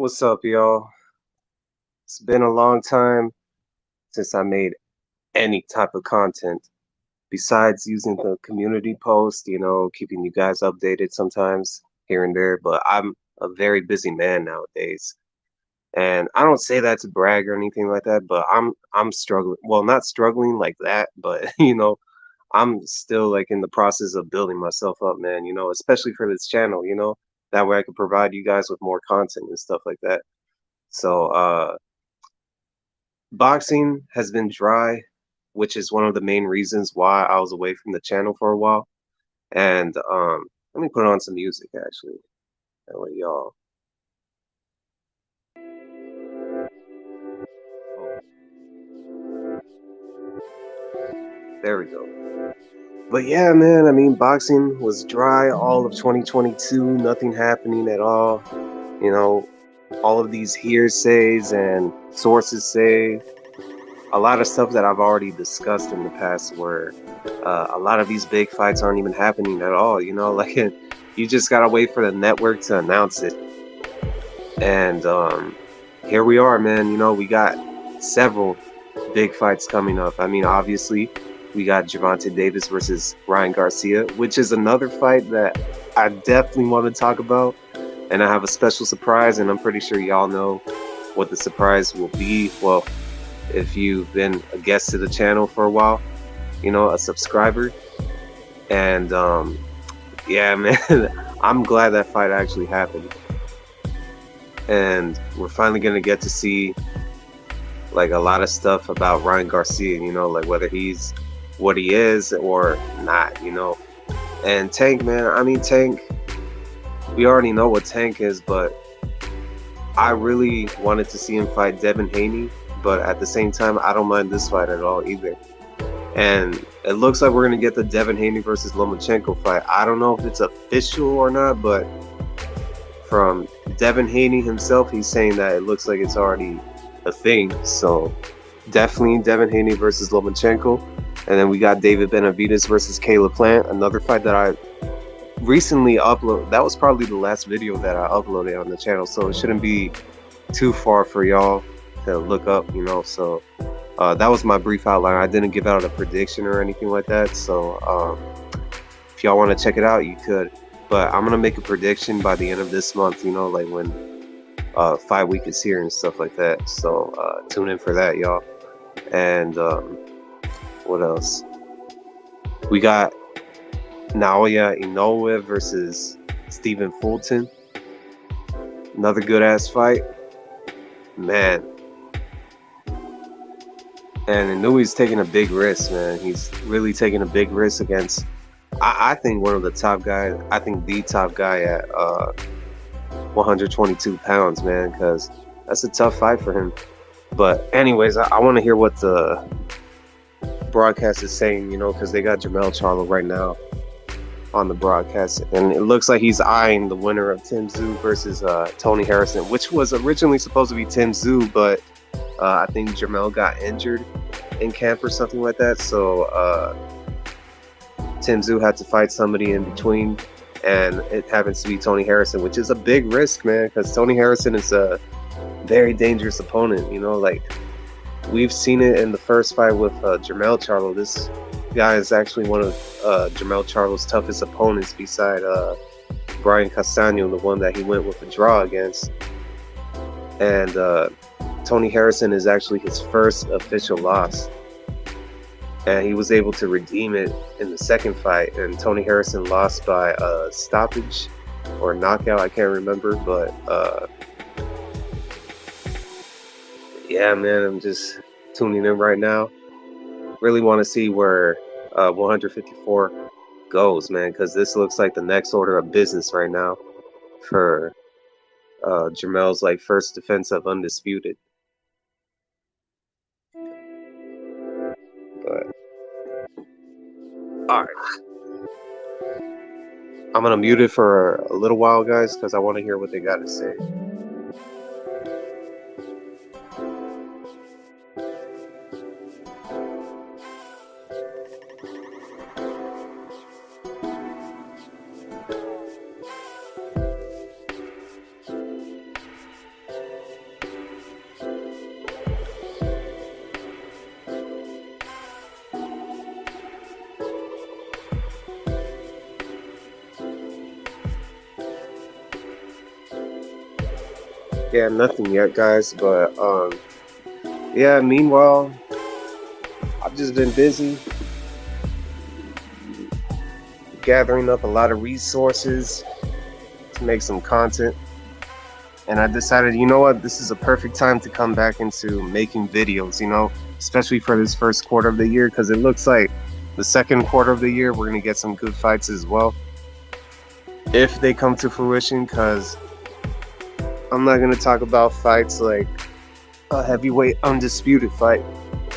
What's up, y'all? It's been a long time since I made any type of content besides using the community post, keeping you guys updated sometimes here and there. But I'm a very busy man nowadays. And I don't say that to brag or anything like that, but I'm struggling. Well, not struggling like that, but I'm still like in the process of building myself up, man, especially for this channel. That way I can provide you guys with more content and stuff like that. So boxing has been dry, which is one of the main reasons why I was away from the channel for a while. And let me put on some music actually. That way y'all. Oh, there we go. But yeah, man, I mean, boxing was dry all of 2022, nothing happening at all. You know, all of these hearsays and sources say a lot of stuff that I've already discussed in the past where a lot of these big fights aren't even happening at all, like you just gotta wait for the network to announce it. And here we are, man. We got several big fights coming up. I mean, obviously, we got Gervonta Davis versus Ryan Garcia, which is another fight that I definitely want to talk about. And I have a special surprise, and I'm pretty sure y'all know what the surprise will be. Well, if you've been a guest to the channel for a while, a subscriber. And yeah, man, I'm glad that fight actually happened. And we're finally gonna get to see like a lot of stuff about Ryan Garcia, like whether he's what he is or not. And Tank, man, I mean Tank, we already know what Tank is, but I really wanted to see him fight Devin Haney, but at the same time, I don't mind this fight at all either. And it looks like we're gonna get the Devin Haney versus Lomachenko fight. I don't know if it's official or not, but from Devin Haney himself, he's saying that it looks like it's already a thing. So definitely Devin Haney versus Lomachenko. And then we got David Benavidez versus Caleb Plant, another fight that I recently uploaded. That was probably the last video that I uploaded on the channel, so it shouldn't be too far for y'all to look up, So that was my brief outline. I didn't give out a prediction or anything like that. So if y'all want to check it out, you could. But I'm gonna make a prediction by the end of this month, like when Fight Week is here and stuff like that. So tune in for that, y'all. And what else? We got Naoya Inoue versus Stephen Fulton. Another good ass fight, man. And Inouye's taking a big risk, man. He's really taking a big risk against, I think, one of the top guys. I think the top guy at 122 pounds, man, because that's a tough fight for him. But anyways, I want to hear what the broadcast is saying, because they got Jermell Charlo right now on the broadcast, and it looks like he's eyeing the winner of Tszyu versus Tony Harrison, which was originally supposed to be Tszyu, but I think Jermell got injured in camp or something like that, so Tszyu had to fight somebody in between, and it happens to be Tony Harrison, which is a big risk, man, because Tony Harrison is a very dangerous opponent. Like we've seen it in the first fight with Jermell Charlo. This guy is actually one of Jermell Charlo's toughest opponents beside Brian Castano, the one that he went with a draw against. And Tony Harrison is actually his first official loss. And he was able to redeem it in the second fight. And Tony Harrison lost by a stoppage or knockout, I can't remember. But yeah, man, I'm just tuning in right now. Really want to see where 154 goes, man, because this looks like the next order of business right now for Jermell's like first defense of undisputed. But all right, I'm gonna mute it for a little while, guys, because I want to hear what they got to say. Yeah, nothing yet, guys. But yeah. Meanwhile, I've just been busy gathering up a lot of resources to make some content. And I decided, you know what, this is a perfect time to come back into making videos, especially for this first quarter of the year, because it looks like the second quarter of the year, we're going to get some good fights as well. If they come to fruition, because I'm not going to talk about fights like a heavyweight undisputed fight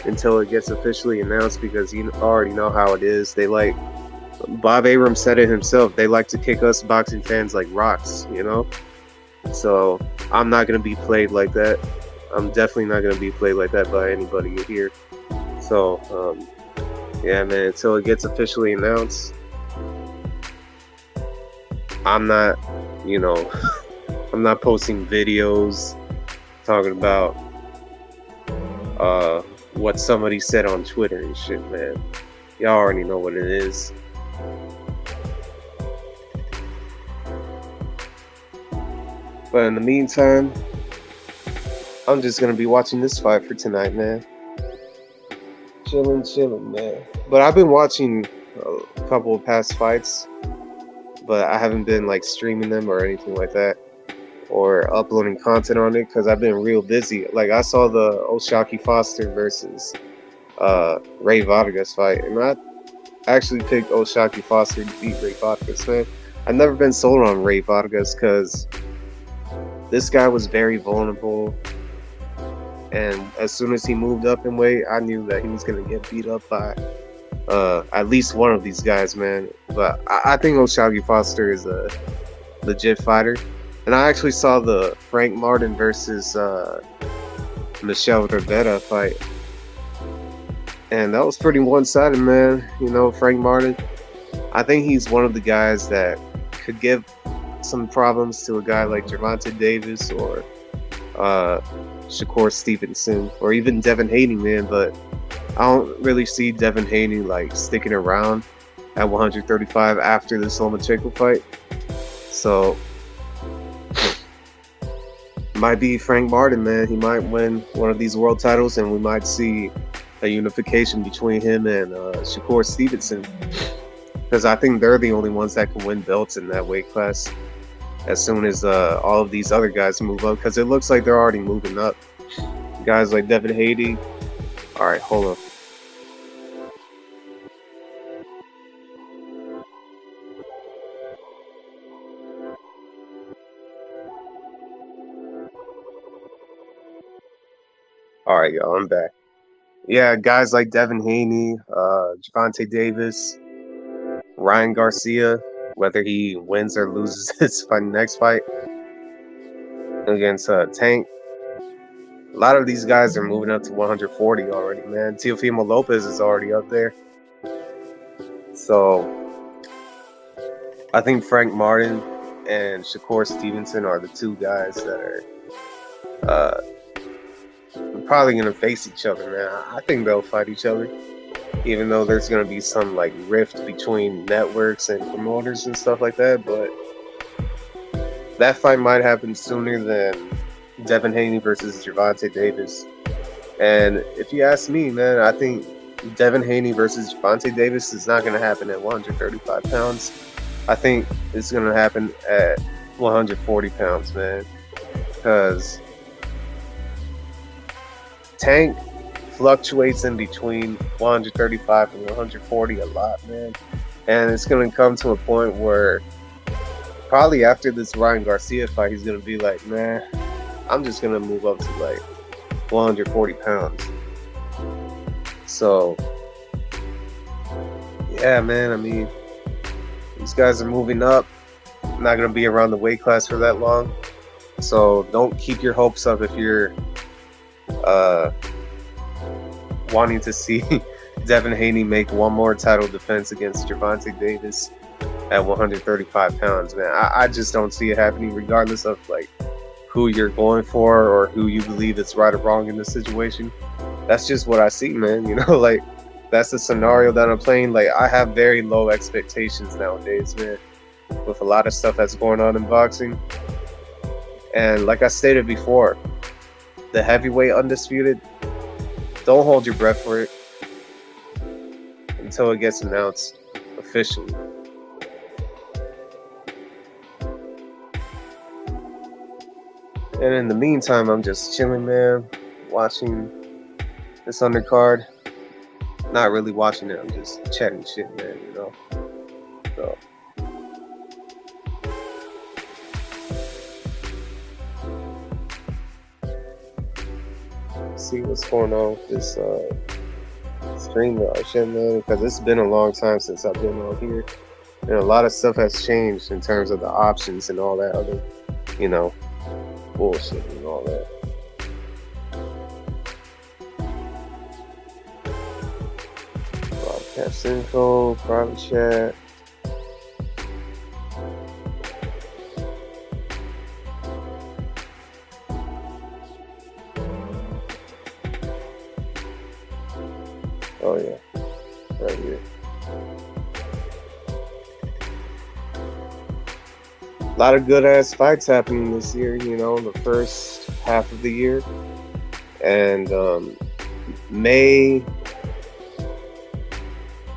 until it gets officially announced, because you already know how it is. Bob Abrams said it himself, they like to kick us boxing fans like rocks, So I'm not going to be played like that. I'm definitely not going to be played like that by anybody here. So, yeah, man, until it gets officially announced, I'm not, I'm not posting videos talking about what somebody said on Twitter and shit, man. Y'all already know what it is. But in the meantime, I'm just going to be watching this fight for tonight, man. Chilling, man. But I've been watching a couple of past fights, but I haven't been like streaming them or anything like that, or uploading content on it, because I've been real busy. Like, I saw the Oshaki Foster versus Ray Vargas fight, and I actually picked Oshaki Foster to beat Ray Vargas, man. I've never been sold on Ray Vargas because this guy was very vulnerable, and as soon as he moved up in weight, I knew that he was going to get beat up by at least one of these guys, man. But I think Oshagi Foster is a legit fighter. And I actually saw the Frank Martin versus Michelle Rivera fight, and that was pretty one-sided, man. Frank Martin, I think he's one of the guys that could give some problems to a guy like Gervonta Davis or Shakur Stevenson or even Devin Haney, man. But I don't really see Devin Haney like sticking around at 135 after this Lomachenko fight. So might be Frank Martin, man. He might win one of these world titles, and we might see a unification between him and Shakur Stevenson, because I think they're the only ones that can win belts in that weight class as soon as all of these other guys move up, because it looks like they're already moving up. Guys like Devin Haney. All right, hold on. All right, y'all, I'm back. Yeah, guys like Devin Haney, Gervonta Davis, Ryan Garcia, whether he wins or loses his next fight against Tank. A lot of these guys are moving up to 140 already, man. Teofimo Lopez is already up there. So I think Frank Martin and Shakur Stevenson are the two guys that are probably going to face each other, man. I think they'll fight each other, even though there's going to be some like rift between networks and promoters and stuff like that. But that fight might happen sooner than Devin Haney versus Gervonta Davis. And if you ask me, man, I think Devin Haney versus Gervonta Davis is not going to happen at 135 pounds. I think it's going to happen at 140 pounds, man. Because Tank fluctuates in between 135 and 140 a lot, man. And it's going to come to a point where probably after this Ryan Garcia fight, he's going to be like, man, I'm just going to move up to like 140 pounds. So, yeah, man, I mean, these guys are moving up. Not going to be around the weight class for that long. So don't keep your hopes up if you're wanting to see Devin Haney make one more title defense against Gervonta Davis at 135 pounds, man. I just don't see it happening, regardless of like who you're going for or who you believe is right or wrong in this situation. That's just what I see, man. Like, that's the scenario that I'm playing. Like, I have very low expectations nowadays, man, with a lot of stuff that's going on in boxing. And like I stated before, the heavyweight undisputed, don't hold your breath for it until it gets announced officially. And in the meantime, I'm just chilling, man, watching this undercard. Not really watching it, I'm just chatting shit, man, you know. So see what's going on with this stream shit, man, because it's been a long time since I've been on here. And a lot of stuff has changed in terms of the options and all that other, you know, bullshit and all that. Broadcast info, private chat. Oh yeah, right here. A lot of good ass fights happening this year, you know, the first half of the year. And May,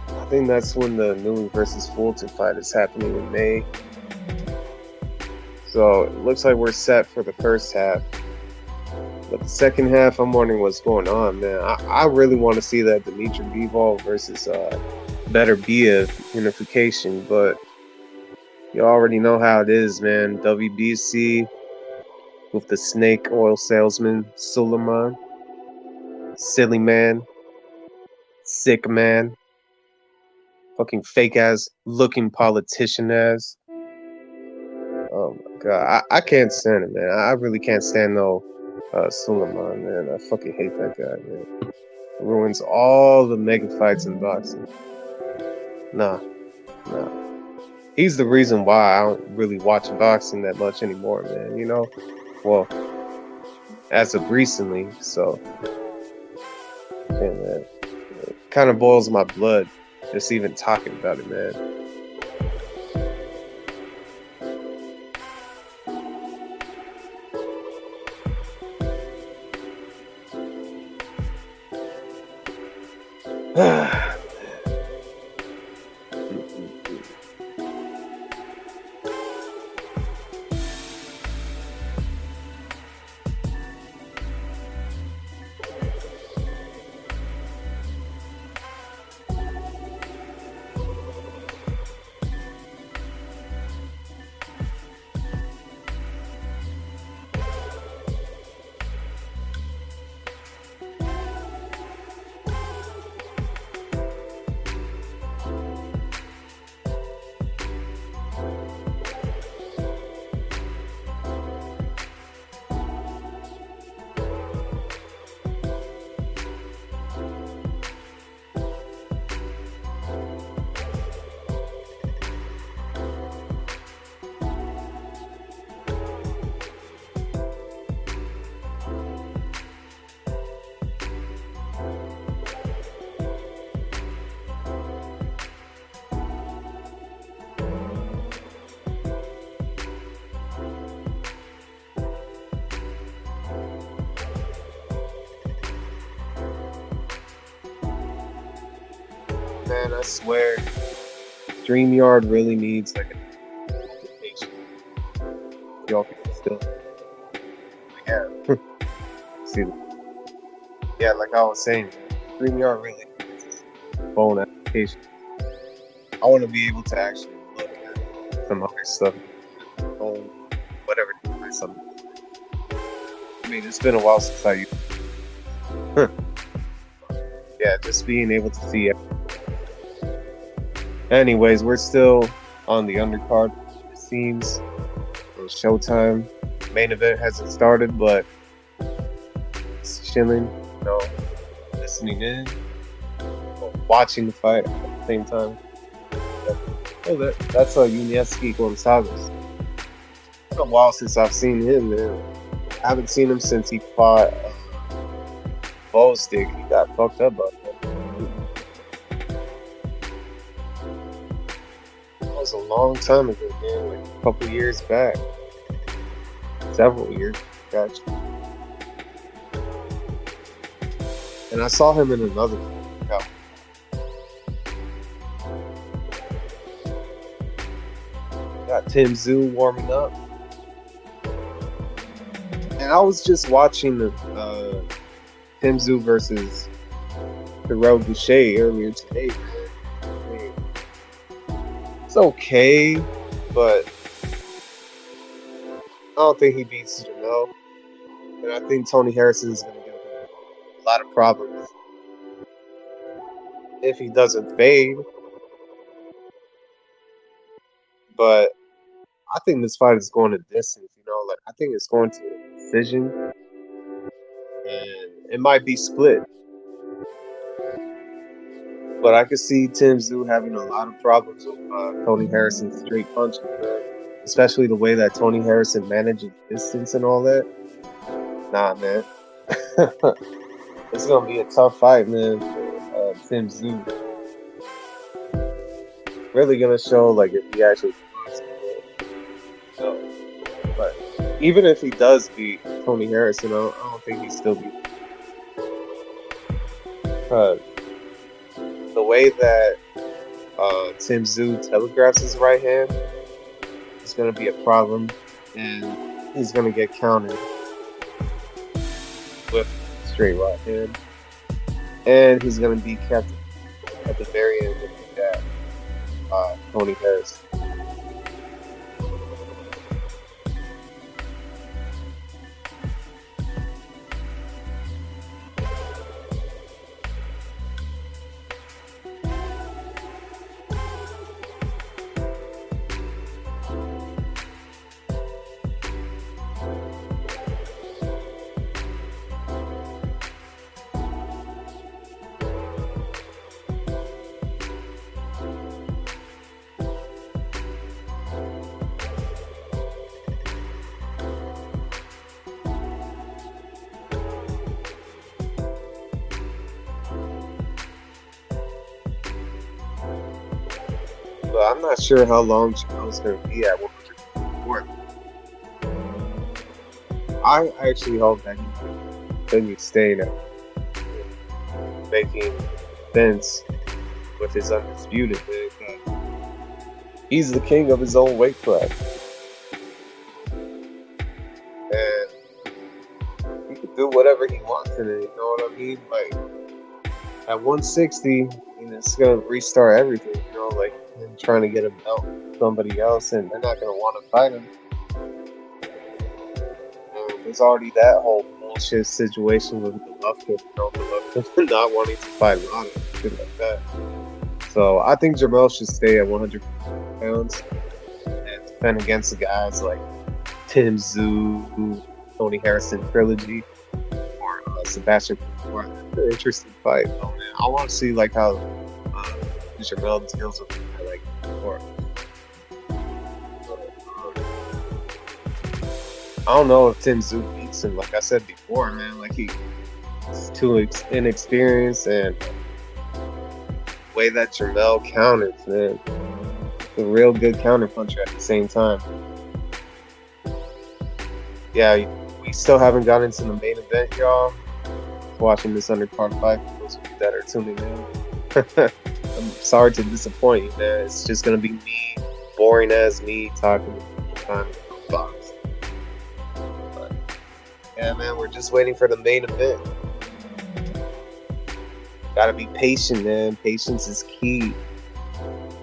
I think that's when the Newey versus Fulton fight is happening in May. So it looks like we're set for the first half. But the second half, I'm wondering what's going on, man. I really want to see that Dimitri Bivol versus Better Biev unification, but you already know how it is, man. WBC with the snake oil salesman, Suleiman. Silly man. Sick man. Fucking fake ass looking politician ass. Oh my god. I can't stand it, man. I really can't stand no Suleiman, man. I fucking hate that guy, man. It ruins all the mega fights in boxing. Nah. He's the reason why I don't really watch boxing that much anymore, man. You know? Well, as of recently, so. Yeah, man. It kind of boils my blood just even talking about it, man. Man, I swear, StreamYard really needs like an application. Y'all can still, yeah. See, yeah, like I was saying, StreamYard really needs a phone application. I want to be able to actually look at some other stuff, phone, whatever, something. I mean, it's been a while since I used. Yeah, just being able to see it. Anyways, we're still on the undercard. It seems it's showtime. Main event hasn't started, but it's chilling, you know, listening in, watching the fight at the same time. Oh, that's Yunieski Gonzalez. It's been a while since I've seen him, man. I haven't seen him since he fought Bowstick. He got fucked up by that. That was a long time ago, man, like a couple years back. several years, actually. And I saw him in another fight. Got Tim Tszyu warming up. And I was just watching the Tim Tszyu versus Terrell Boucher earlier today. I mean, it's okay, but I don't think he beats Jamel. And I think Tony Harrison is going to give him a lot of problems if he doesn't fade. But I think this fight is going to distance, like I think it's going to a decision, and it might be split. But I could see Tim Tszyu having a lot of problems with Tony Harrison's straight punches, man. Especially the way that Tony Harrison manages distance and all that. Nah, man. It's gonna be a tough fight, man, for Tim Tszyu. Really gonna show like if he actually wants to. So, but even if he does beat Tony Harrison, I don't think he still beat. The way that Tim Tszyu telegraphs his right hand is going to be a problem, and he's going to get countered with straight right hand, and he's going to be kept at the very end with the jab, Tony Harris. But I'm not sure how long Chamel's going to be at 104. I actually hope that he continues staying at making sense with his undisputed, man. He's the king of his own weight class. And he can do whatever he wants in it, you know what I mean? Like, at 160, it's going to restart everything, like him trying to get a belt from somebody else, and they're not going to want to fight him. There's already that whole bullshit situation with Golovkin, Golovkin not wanting to fight Lana, shit like that. So I think Jamel should stay at 100 pounds and defend against the guys like Tim Tszyu, Tony Harrison trilogy, or Sebastian. Or an interesting fight. Oh man, I want to see like how Jamel deals with him like before. I don't know if Tim Tszyu beats him. Like I said before, man, like he's too inexperienced, and the way that Jamel counters, man, a real good counter puncher at the same time. Yeah, we still haven't gotten into the main event, y'all. Watching this undercard fight for those of you that are tuning in. I'm sorry to disappoint you, man. It's just gonna be me, boring as me, talking the time box. But yeah, man, we're just waiting for the main event. Gotta be patient, man. Patience is key.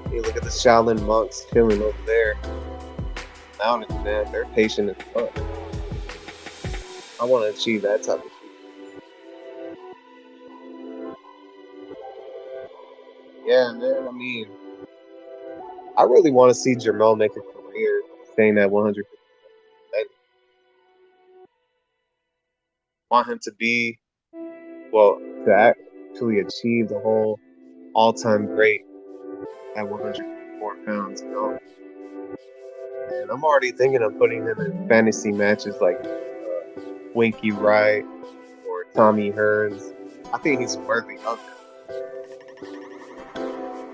Hey, look at the Shaolin monks chilling over there. Mountains, man, they're patient as fuck. I want to achieve that type of thing. Yeah, man, I mean, I really want to see Jamel make a career staying at 100. I want him to be, well, to actually achieve the whole all-time great at 104 pounds, And I'm already thinking of putting him in fantasy matches like Winky Wright or Tommy Hearns. I think he's worthy of it.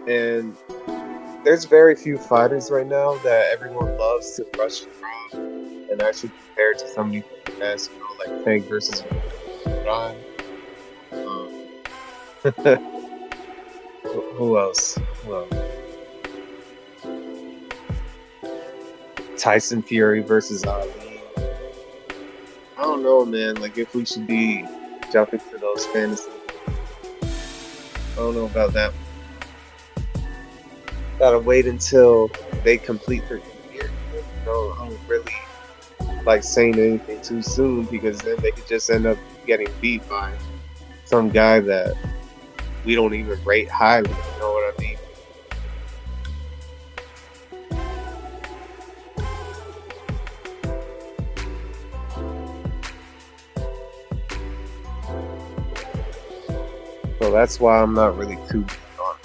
And there's very few fighters right now that everyone loves to rush from, and and actually compare it to somebody from the past, like Tank versus Ron. Um, who else? Well, Tyson Fury versus Ali. I don't know, man. Like if we should be jumping to those fantasies. I don't know about that. Gotta wait until they complete their career. I don't really like saying anything too soon because then they could just end up getting beat by some guy that we don't even rate highly. You know what I mean? So that's why I'm not really too big on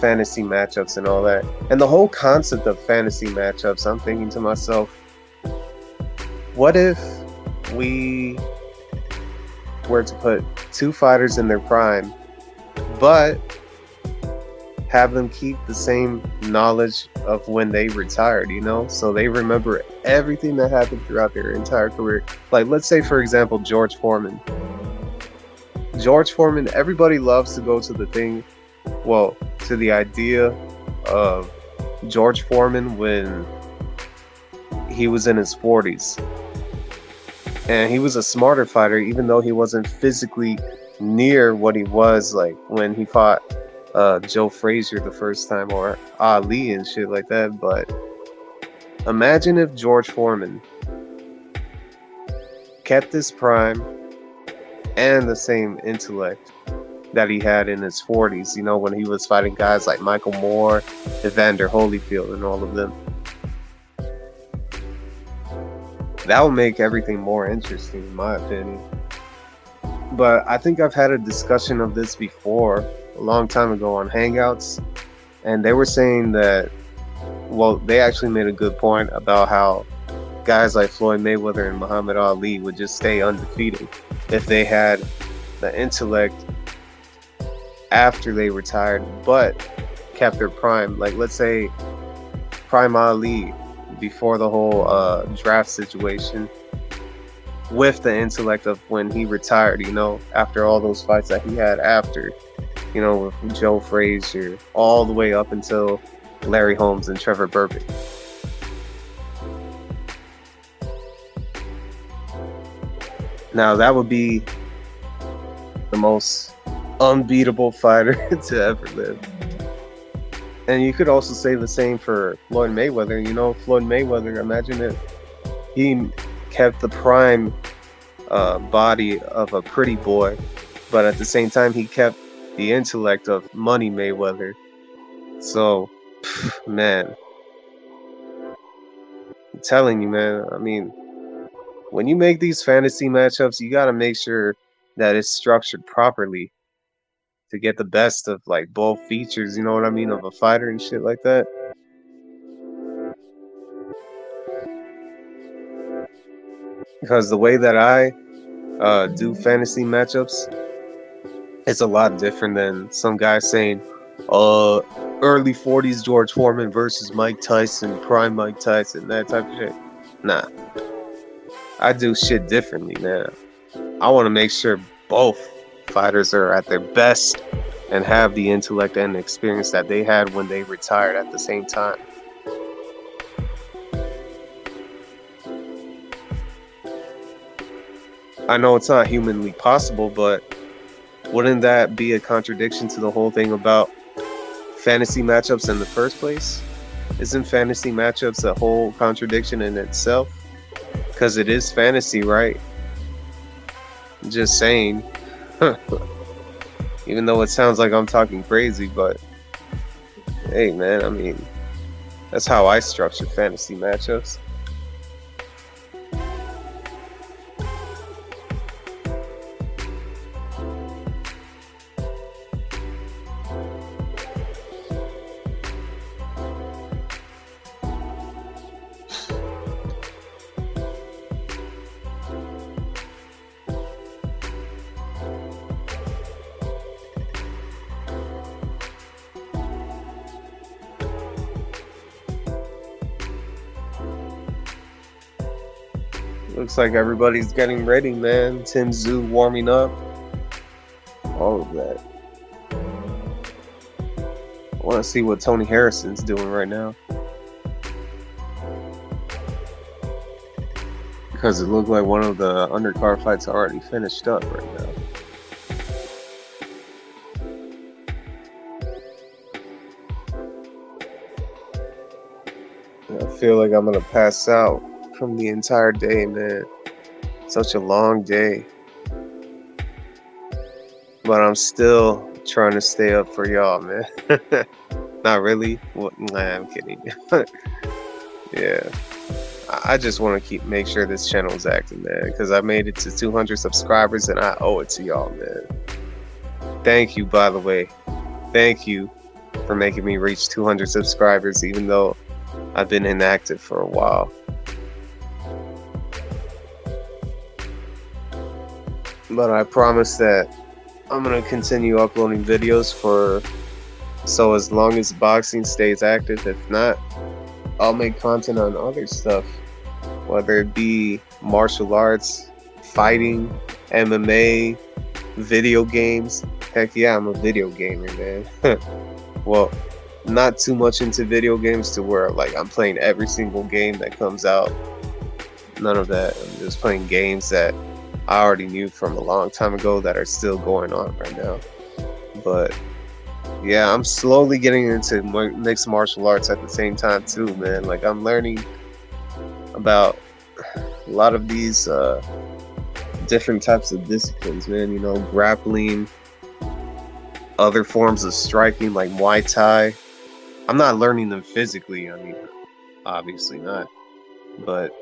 fantasy matchups and all that. And the whole concept of fantasy matchups, I'm thinking to myself, what if we were to put two fighters in their prime, but have them keep the same knowledge of when they retired, so they remember everything that happened throughout their entire career. Like, let's say, for example, George Foreman, everybody loves to go to to the idea of George Foreman when he was in his 40s. And he was a smarter fighter, even though he wasn't physically near what he was like when he fought Joe Frazier the first time, or Ali and shit like that. But imagine if George Foreman kept his prime and the same intellect that he had in his 40s, when he was fighting guys like Michael Moore, Evander Holyfield, and all of them. That would make everything more interesting, in my opinion. But I think I've had a discussion of this before, a long time ago on Hangouts, and they were saying that, they actually made a good point about how guys like Floyd Mayweather and Muhammad Ali would just stay undefeated if they had the intellect after they retired, but kept their prime. Like, let's say Prime Ali before the whole draft situation, with the intellect of when he retired, after all those fights that he had after, with Joe Frazier, all the way up until Larry Holmes and Trevor Burbick. Now, that would be the most unbeatable fighter to ever live. And you could also say the same for Floyd Mayweather. Floyd Mayweather, imagine if he kept the prime body of a pretty boy, but at the same time he kept the intellect of Money Mayweather. So, man, I'm telling you, man, I mean, when you make these fantasy matchups, you got to make sure that it's structured properly to get the best of like both features, you know what I mean, of a fighter and shit like that. Because the way that I do fantasy matchups, it's a lot different than some guy saying, early 40s George Foreman versus Mike Tyson, prime Mike Tyson, that type of shit. Nah, I do shit differently, man. I want to make sure both fighters are at their best and have the intellect and experience that they had when they retired at the same time. I know it's not humanly possible, but wouldn't that be a contradiction to the whole thing about fantasy matchups in the first place? Isn't fantasy matchups a whole contradiction in itself? Because it is fantasy, right? Just saying. Even though it sounds like I'm talking crazy, but hey, man, I mean, that's how I structure fantasy matchups. Looks like everybody's getting ready, man. Tszyu warming up. All of that. I want to see what Tony Harrison's doing right now. Because it looked like one of the undercard fights already finished up right now. I feel like I'm going to pass out from the entire day, man. Such a long day. But I'm still trying to stay up for y'all, man. Not really. What? Nah, I'm kidding. Yeah. I just want to make sure this channel is active, man. Because I made it to 200 subscribers and I owe it to y'all, man. Thank you, by the way. Thank you for making me reach 200 subscribers, even though I've been inactive for a while. But I promise that I'm going to continue uploading videos so as long as boxing stays active. If not, I'll make content on other stuff, whether it be martial arts, fighting, MMA, video games. Heck yeah, I'm a video gamer, man. Well, not too much into video games to where like I'm playing every single game that comes out. None of that. I'm just playing games that I already knew from a long time ago that are still going on right now. But yeah, I'm slowly getting into mixed martial arts at the same time too, man. Like I'm learning about a lot of these different types of disciplines, man. You know, grappling, other forms of striking like Muay Thai. I'm not learning them physically, I mean, obviously not, but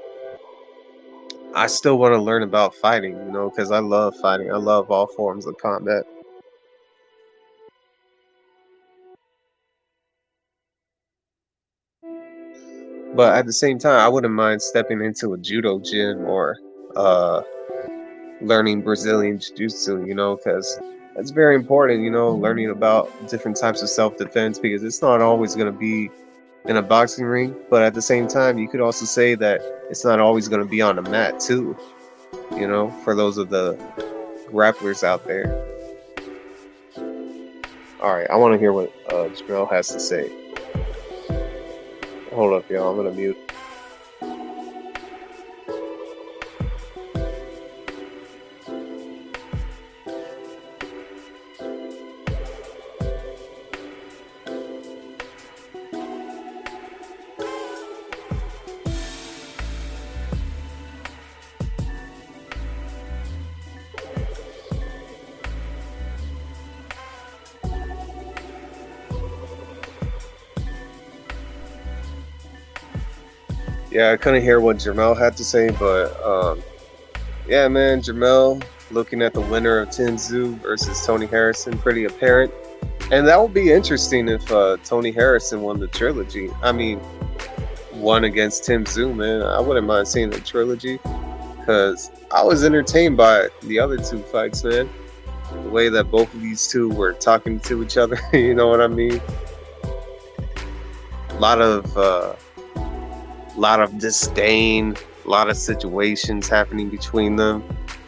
I still want to learn about fighting, you know, because I love fighting. I love all forms of combat. But at the same time, I wouldn't mind stepping into a judo gym or learning Brazilian jiu-jitsu, you know, because it's very important, you know, learning about different types of self-defense, because it's not always going to be in a boxing ring. But at the same time, you could also say that it's not always going to be on the mat too, you know, for those of the grapplers out there. All right, I want to hear what Jamel has to say. Hold up, y'all. I'm going to mute. Yeah, I couldn't hear what Jamel had to say, but yeah, man, Jamel looking at the winner of Tszyu versus Tony Harrison, pretty apparent. And that would be interesting if Tony Harrison won the trilogy. I mean, won against Tszyu, man. I wouldn't mind seeing the trilogy, because I was entertained by the other two fights, man. The way that both of these two were talking to each other, you know what I mean? A lot of disdain, a lot of situations happening between them.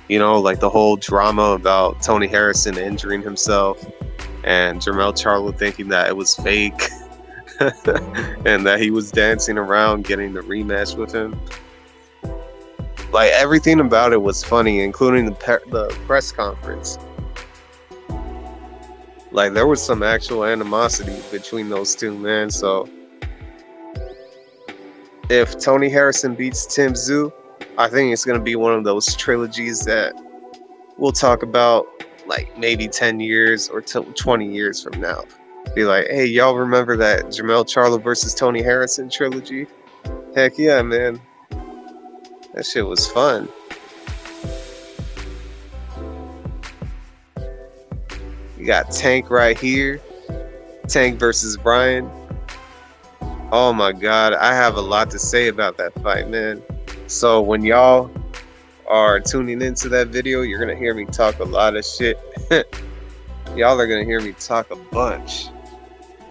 You know, like the whole drama about Tony Harrison injuring himself and Jermell Charlo thinking that it was fake and that he was dancing around getting the rematch with him. Like everything about it was funny, including the press conference. Like there was some actual animosity between those two, man. So if Tony Harrison beats Tszyu, I think it's going to be one of those trilogies that we'll talk about like maybe 10 years or 20 years from now. Be like, hey, y'all remember that Jermell Charlo versus Tony Harrison trilogy? Heck yeah, man. That shit was fun. You got Tank right here. Tank versus Brian. Oh my God, I have a lot to say about that fight, man. So when y'all are tuning into that video, you're gonna hear me talk a lot of shit. Y'all are gonna hear me talk a bunch,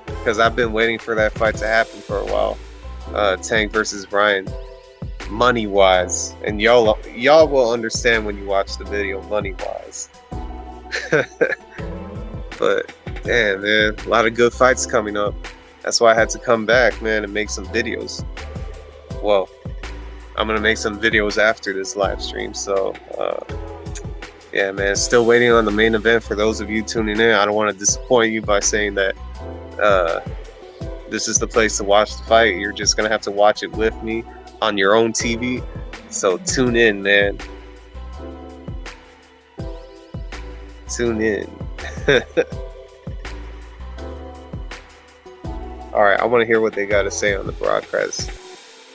because I've been waiting for that fight to happen for a while. Tank versus Brian. money wise, and y'all will understand when you watch the video money wise. But damn, man, a lot of good fights coming up. That's why I had to come back, man, and make some videos. Well, I'm gonna make some videos after this live stream. So yeah, man, still waiting on the main event. For those of you tuning in, I don't want to disappoint you by saying that this is the place to watch the fight. You're just gonna have to watch it with me on your own TV. So tune in, man. Tune in. Alright, I want to hear what they got to say on the broadcast.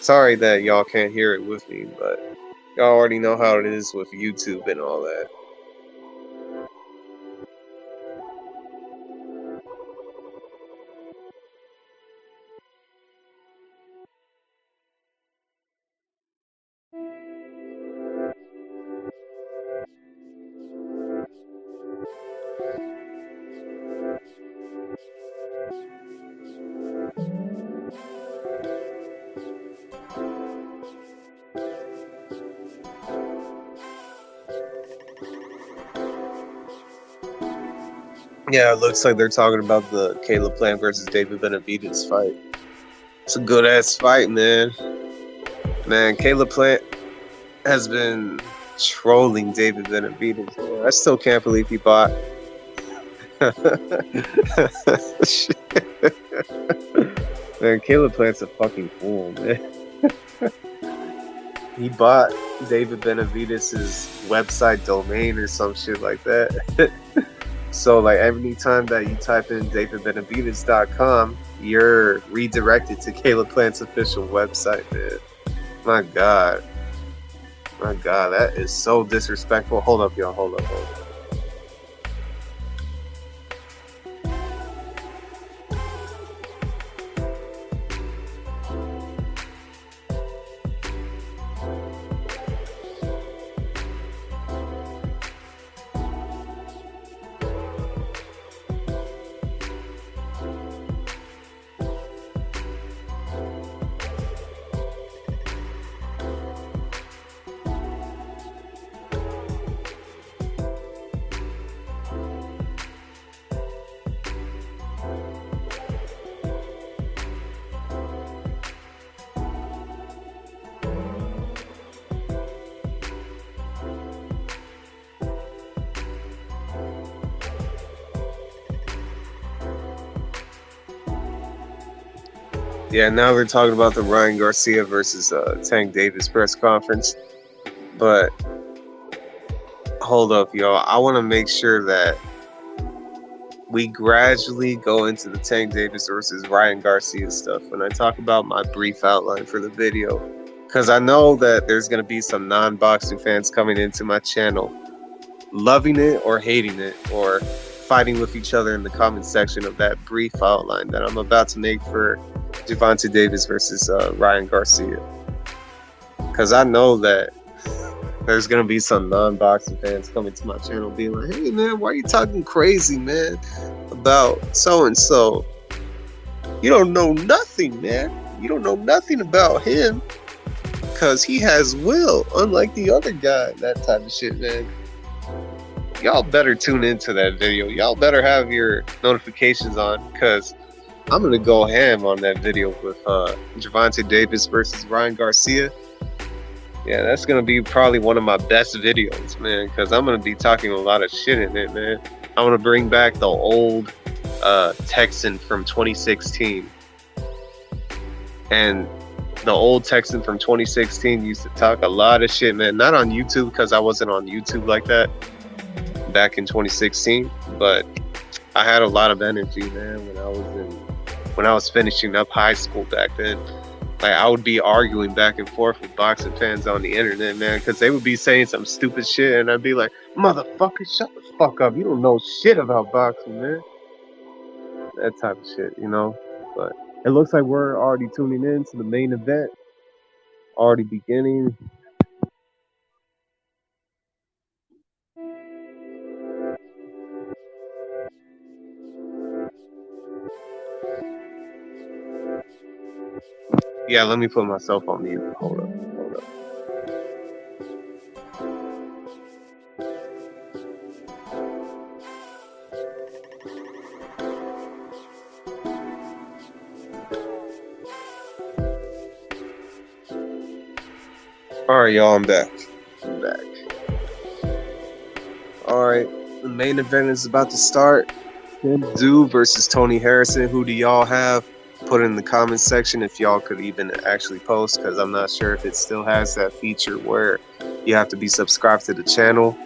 Sorry that y'all can't hear it with me, but y'all already know how it is with YouTube and all that. Yeah, it looks like they're talking about the Caleb Plant versus David Benavidez fight. It's a good ass fight, man. Man, Caleb Plant has been trolling David Benavidez. Man. I still can't believe he bought. Man, Caleb Plant's a fucking fool, man. He bought David Benavidez' website domain or some shit like that. So, like, every time that you type in davidbenavidez.com, you're redirected to Caleb Plant's official website, man. My God. My God, that is so disrespectful. Hold up, y'all. Hold up. Yeah, now we're talking about the Ryan Garcia versus Tank Davis press conference. But hold up, y'all. I want to make sure that we gradually go into the Tank Davis versus Ryan Garcia stuff when I talk about my brief outline for the video. Because I know that there's going to be some non-boxing fans coming into my channel loving it or hating it or fighting with each other in the comment section of that brief outline that I'm about to make for Gervonta Davis versus Ryan Garcia. Because I know that there's going to be some non-boxing fans coming to my channel being like, hey, man, why are you talking crazy, man, about so-and-so? You don't know nothing, man. You don't know nothing about him because he has will, unlike the other guy, that type of shit, man. Y'all better tune into that video. Y'all better have your notifications on because I'm going to go ham on that video with Gervonta Davis versus Ryan Garcia. Yeah, that's going to be probably one of my best videos, man, because I'm going to be talking a lot of shit in it, man. I'm going to bring back the old Texan from 2016. And the old Texan from 2016 used to talk a lot of shit, man. Not on YouTube because I wasn't on YouTube like that back in 2016, but I had a lot of energy, man, when I was finishing up high school back then. Like, I would be arguing back and forth with boxing fans on the internet, man, because they would be saying some stupid shit, and I'd be like, motherfucker, shut the fuck up. You don't know shit about boxing, man. That type of shit, you know? But it looks like we're already tuning in to the main event. Already beginning. Yeah, let me put myself on mute. Hold up. All right, y'all, I'm back. I'm back. All right, the main event is about to start. Tszyu versus Tony Harrison. Who do y'all have? Put it in the comments section if y'all could even actually post, because I'm not sure if it still has that feature where you have to be subscribed to the channel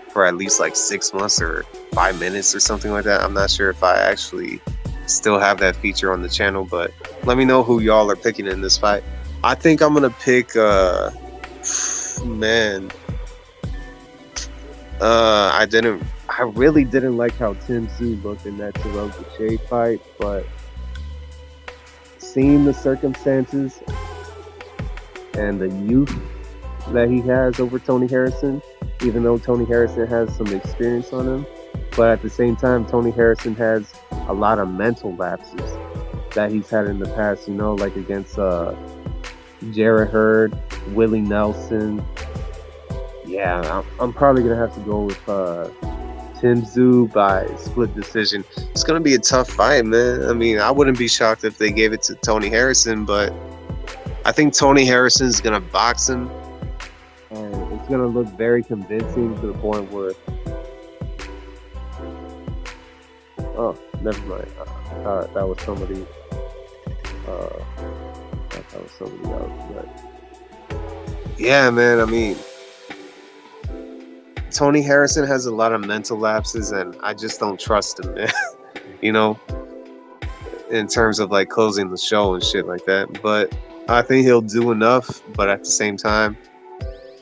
for at least like 6 months or 5 minutes or something like that. I'm not sure if I actually still have that feature on the channel, but let me know who y'all are picking in this fight. I think I'm gonna pick man, I really didn't like how Tszyu looked in that Tszyu fight, but seeing the circumstances and the youth that he has over Tony Harrison, even though Tony Harrison has some experience on him, but at the same time, Tony Harrison has a lot of mental lapses that he's had in the past, you know, like against Jarrett Hurd, Willie Nelson. Yeah, I'm probably going to have to go with Tszyu by split decision. It's going to be a tough fight, man. I mean, I wouldn't be shocked if they gave it to Tony Harrison, but I think Tony Harrison's going to box him, and it's going to look very convincing to the point where... Oh, never mind. That was somebody... that was somebody else, but... Yeah, man, I mean... Tony Harrison has a lot of mental lapses, and I just don't trust him, man. You know, in terms of like closing the show and shit like that. But I think he'll do enough. But at the same time,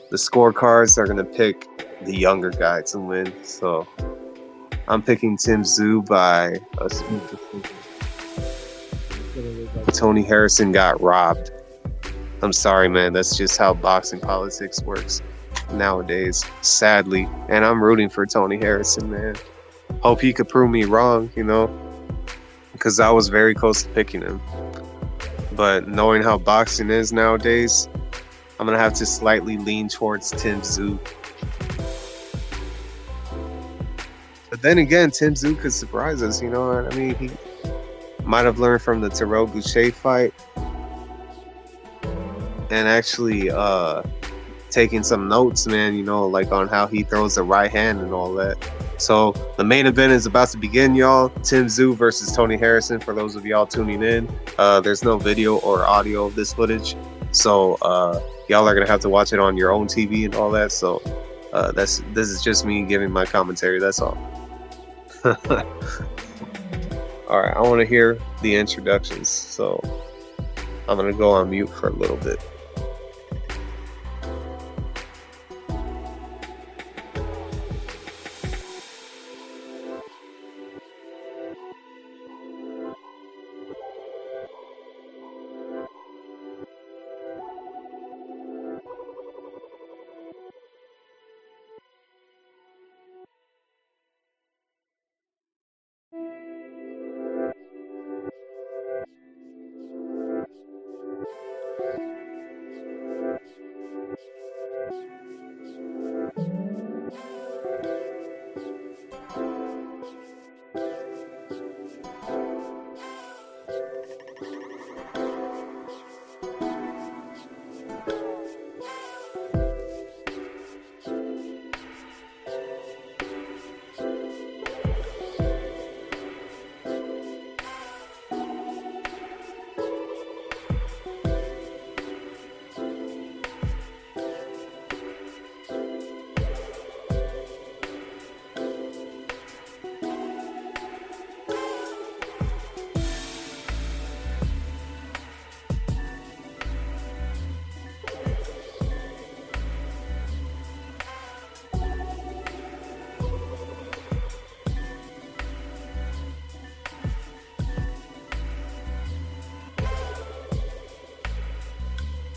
the scorecards are gonna pick the younger guy to win. So I'm picking Tszyu by a split decision. Tony Harrison got robbed. I'm sorry, man. That's just how boxing politics works nowadays, sadly. And I'm rooting for Tony Harrison, man. Hope he could prove me wrong, you know, because I was very close to picking him. But knowing how boxing is nowadays, I'm gonna have to slightly lean towards Tszyu. But then again, Tszyu could surprise us, you know what I mean? He might have learned from the Tszyu fight and actually taking some notes, man, you know, like on how he throws the right hand and all that. So the main event is about to begin, y'all. Tszyu versus Tony Harrison. For those of y'all tuning in, there's no video or audio of this footage, so y'all are gonna have to watch it on your own TV and all that. So this is just me giving my commentary. That's all. All right, I want to hear the introductions, so I'm gonna go on mute for a little bit.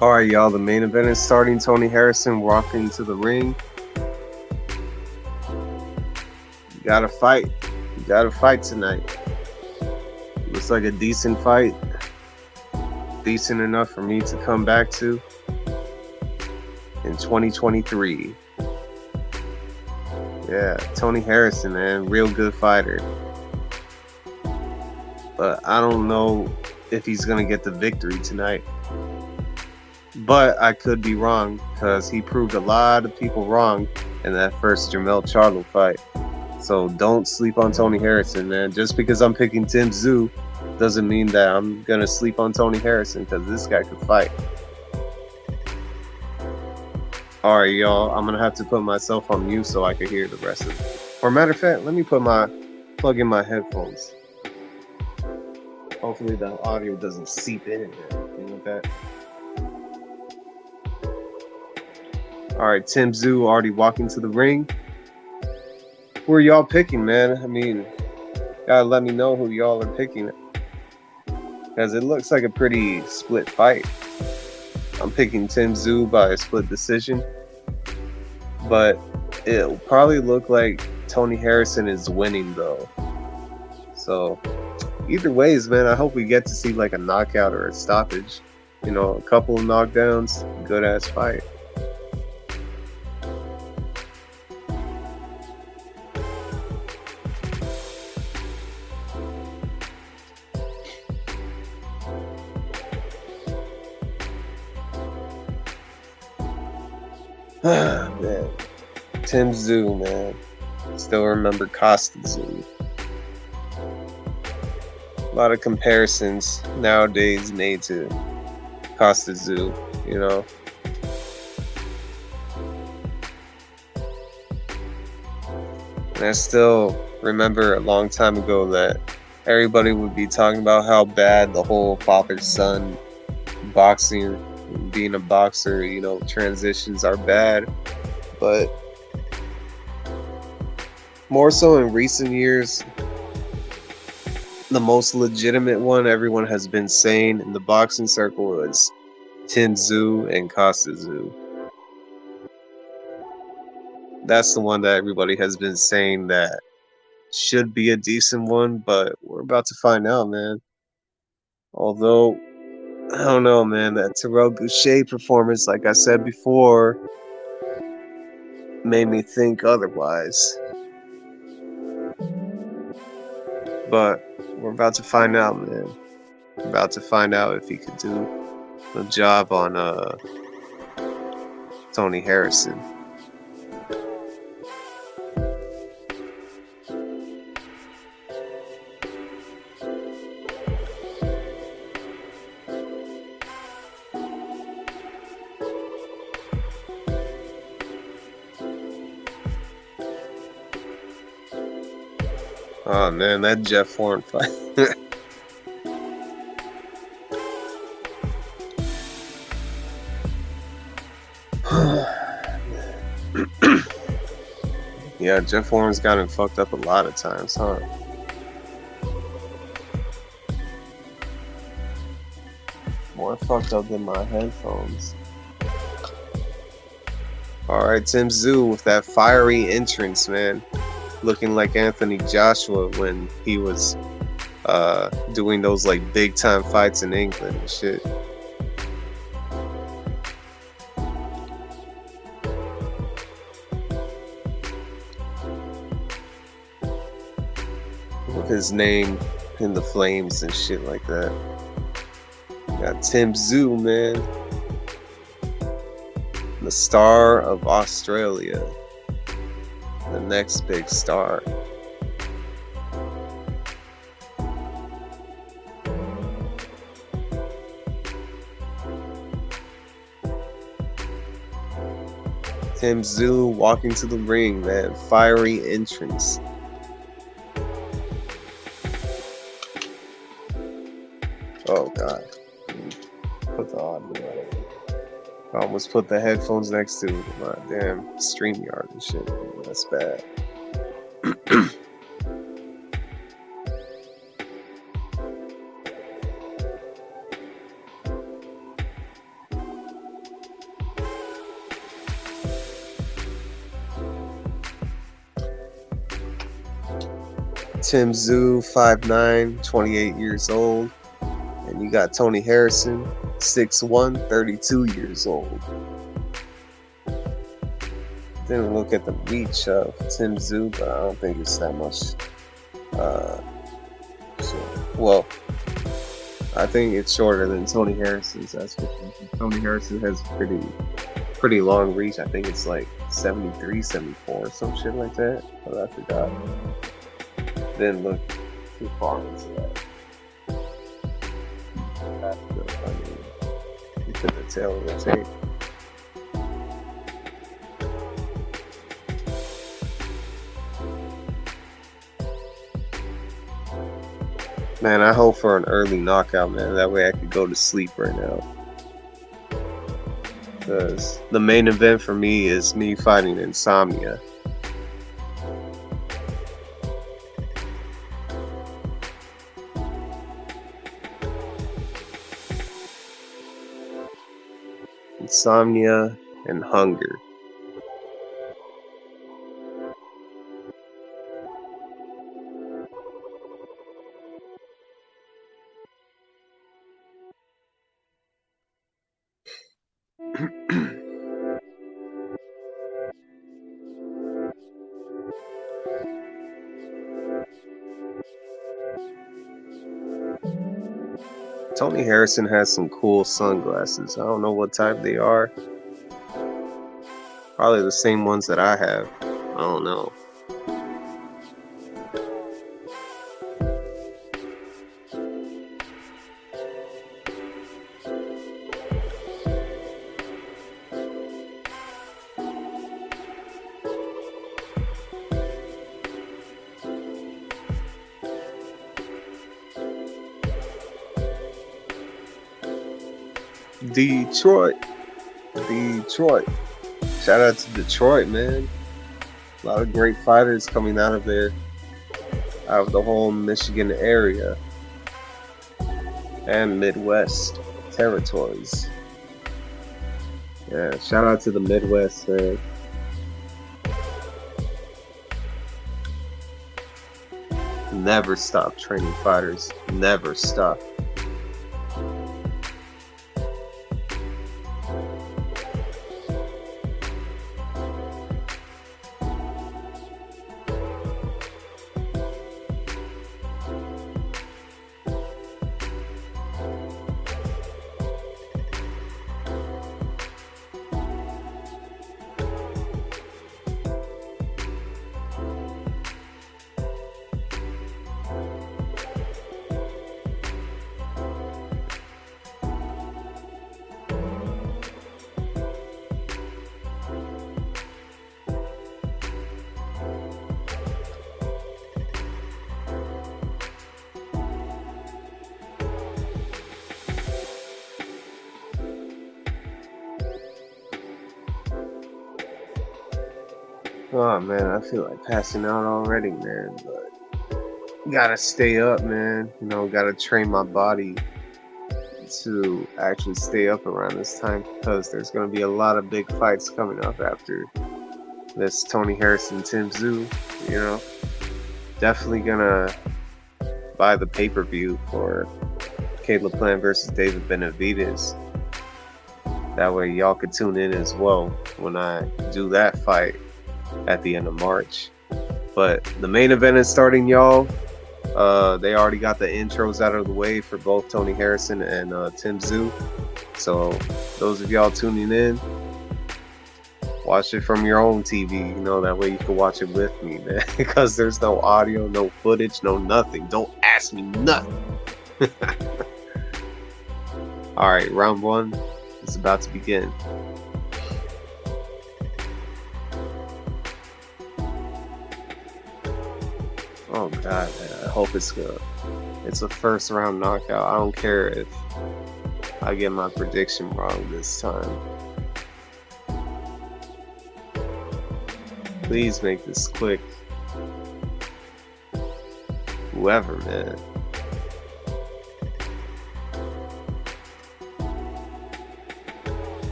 All right, y'all, the main event is starting. Tony Harrison walking to the ring. You gotta fight. You gotta fight tonight. Looks like a decent fight. Decent enough for me to come back to in 2023. Yeah, Tony Harrison, man, real good fighter. But I don't know if he's gonna get the victory tonight. But I could be wrong because he proved a lot of people wrong in that first Jamel Charlo fight. So don't sleep on Tony Harrison, man. Just because I'm picking Tszyu doesn't mean that I'm gonna sleep on Tony Harrison, because this guy could fight. All right, y'all. I'm gonna have to put myself on mute so I can hear the rest of it. Or matter of fact, let me plug in my headphones. Hopefully the audio doesn't seep in and everything like that. All right, Tszyu already walking to the ring. Who are y'all picking, man? I mean, gotta let me know who y'all are picking, because it looks like a pretty split fight. I'm picking Tszyu by a split decision, but it'll probably look like Tony Harrison is winning though. So either ways, man, I hope we get to see like a knockout or a stoppage. You know, a couple of knockdowns, good ass fight. Man, Tszyu, man. Still remember Tszyu. A lot of comparisons nowadays made to Tszyu, you know. And I still remember a long time ago that everybody would be talking about how bad the whole father-son boxing, being a boxer, you know, transitions are bad. But more so in recent years, the most legitimate one everyone has been saying in the boxing circle is Tszyu and Tszyu. That's the one that everybody has been saying that should be a decent one, but we're about to find out, man. Although, I don't know, man, that Terrell Gausha performance, like I said before, made me think otherwise. But we're about to find out, man. We're about to find out if he could do a job on Tony Harrison. Oh man, that Jeff Horn fight. Yeah, Jeff Horn's gotten fucked up a lot of times, huh? More fucked up than my headphones. Alright, Tszyu with that fiery entrance, man. Looking like Anthony Joshua when he was doing those like big time fights in England and shit. With his name in the flames and shit like that. Got Tszyu, man. The star of Australia. The next big star. Tszyu walking to the ring, man. Fiery entrance. Oh god. Put the audio. I almost put the headphones next to my damn StreamYard and shit. That's bad. Tszyu, 5'9", 28 years old. And you got Tony Harrison, 6'1", 32 years old. Didn't look at the reach of Tszyu, but I don't think it's that much. Well, I think it's shorter than Tony Harrison's. That's for sure. Tony Harrison has pretty long reach. I think it's like 73, 74, or some shit like that. But I forgot. Didn't look too far into that. I mean, you put the tail of the tape. Man, I hope for an early knockout, man. That way I could go to sleep right now. Because the main event for me is me fighting Insomnia. Insomnia and Hunger. Tony Harrison has some cool sunglasses. I don't know what type they are. Probably the same ones that I have. I don't know. Detroit. Shout out to Detroit, man. A lot of great fighters coming out of there, out of the whole Michigan area and Midwest territories. Yeah, shout out to the Midwest, man. Never stop training fighters. Never stop. Oh man, I feel like passing out already, man. But gotta stay up, man. You know, gotta train my body to actually stay up around this time because there's gonna be a lot of big fights coming up after this Tony Harrison Tszyu. You know, definitely gonna buy the pay-per-view for Caleb Plant versus David Benavidez. That way y'all could tune in as well when I do that fight at the end of March. But the main event is starting, y'all. They already got the intros out of the way for both Tony Harrison and Tszyu. So those of y'all tuning in, watch it from your own TV. You know, that way you can watch it with me, man. Because there's no audio, no footage, no nothing. Don't ask me nothing. All right, round one is about to begin. Oh god, man, I hope it's good. It's a first round knockout. I don't care if I get my prediction wrong this time. Please make this quick. Whoever, man.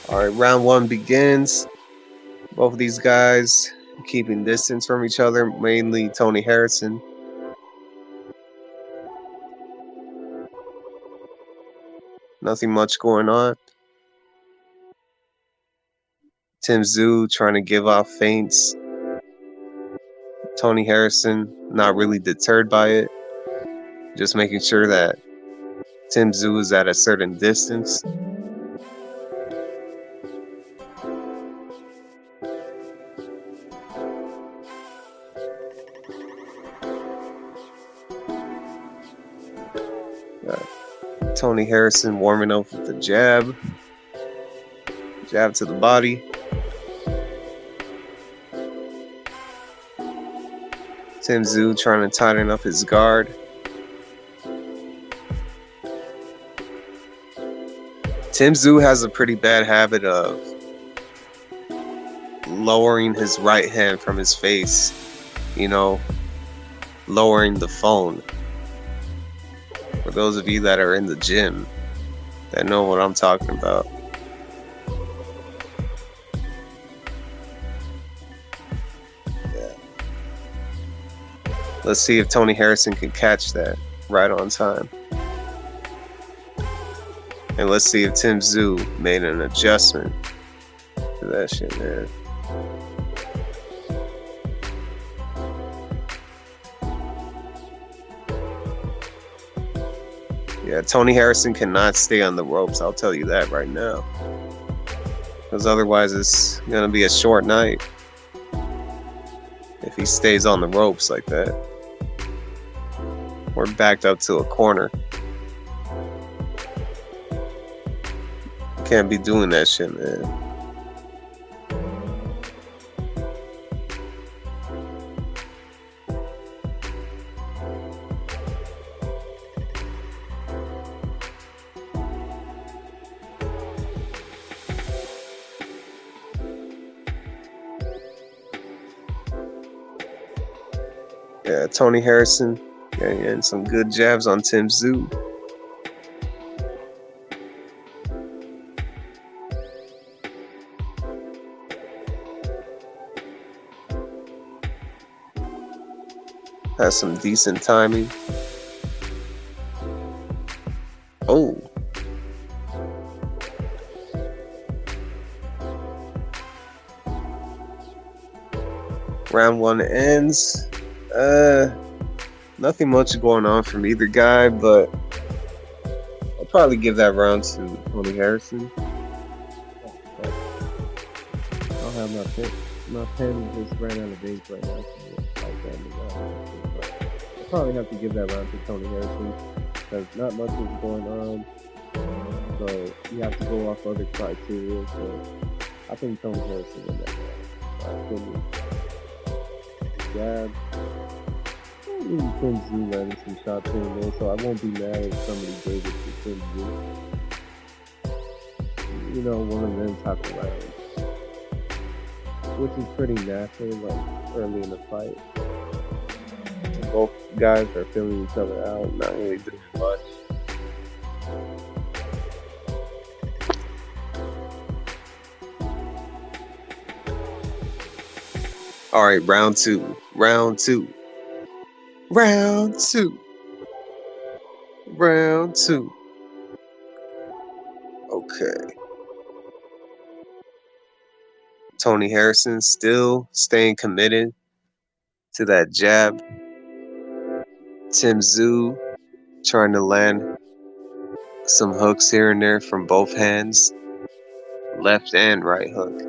Alright, round one begins. Both of these guys keeping distance from each other, mainly Tony Harrison. Nothing much going on. Tszyu trying to give off feints. Tony Harrison not really deterred by it. Just making sure that Tszyu is at a certain distance. Tony Harrison warming up with the jab. Jab to the body. Tszyu trying to tighten up his guard. Tszyu has a pretty bad habit of lowering his right hand from his face. You know, lowering the phone. For those of you that are in the gym, that know what I'm talking about. Yeah. Let's see if Tony Harrison can catch that right on time. And let's see if Tszyu made an adjustment to that shit, man. Yeah, Tony Harrison cannot stay on the ropes, I'll tell you that right now. Because otherwise it's going to be a short night if he stays on the ropes like that. We're backed up to a corner. Can't be doing that shit, man. Yeah, Tony Harrison and some good jabs on Tszyu. Has some decent timing. Oh. Round one ends. Nothing much going on from either guy, but I'll probably give that round to Tony Harrison. I'll have my pen. My pen just ran out of ink right now. I'll probably have to give that round to Tony Harrison because not much is going on. So you have to go off other criteria. So I think Tony Harrison in that round. Jab. Tszyu landing some shots here and there, so I won't be mad if somebody gave it to Tszyu. You know, one of them type of rounds, which is pretty natural, like early in the fight. Both guys are feeling each other out, not really doing much. All right, round two. Round two. Round two. Round two. Okay. Tony Harrison still staying committed to that jab. Tszyu trying to land some hooks here and there from both hands. Left and right hook.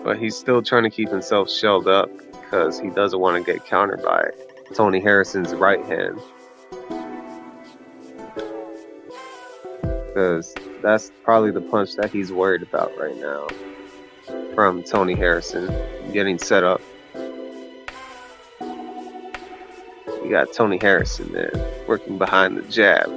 But he's still trying to keep himself shelled up because he doesn't want to get countered by Tony Harrison's right hand. Because that's probably the punch that he's worried about right now from Tony Harrison getting set up. You got Tony Harrison there working behind the jab.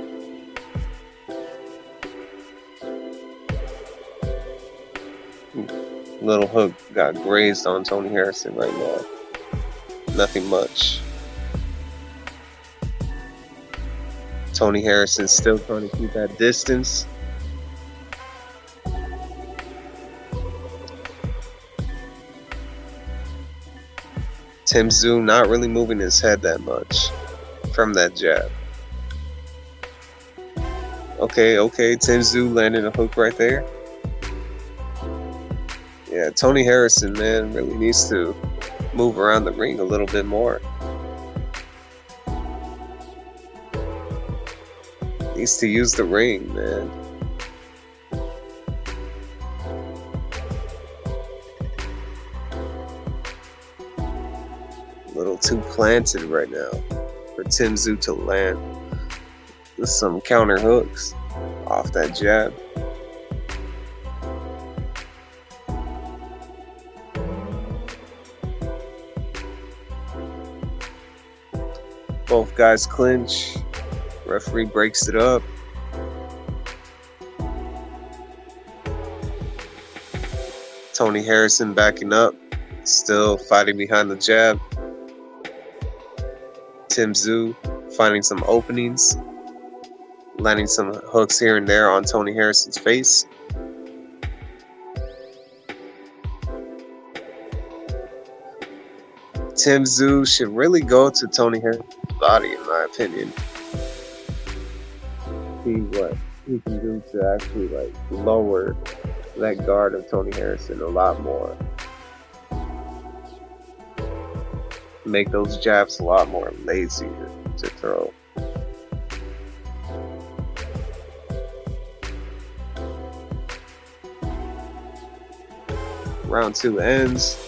Little hook got grazed on Tony Harrison right now. Nothing much. Tony Harrison still trying to keep that distance. Tszyu not really moving his head that much from that jab. Okay, Tszyu landed a hook right there. Yeah, Tony Harrison, man, really needs to move around the ring a little bit more. Needs to use the ring, man. A little too planted right now for Tszyu to land with some counter hooks off that jab. Both guys clinch. Referee breaks it up. Tony Harrison backing up, still fighting behind the jab. Tszyu finding some openings, landing some hooks here and there on Tony Harrison's face. Tszyu should really go to Tony Harrison's body, in my opinion. See what he can do to actually like lower that guard of Tony Harrison a lot more. Make those jabs a lot more lazier to throw. Round 2 ends.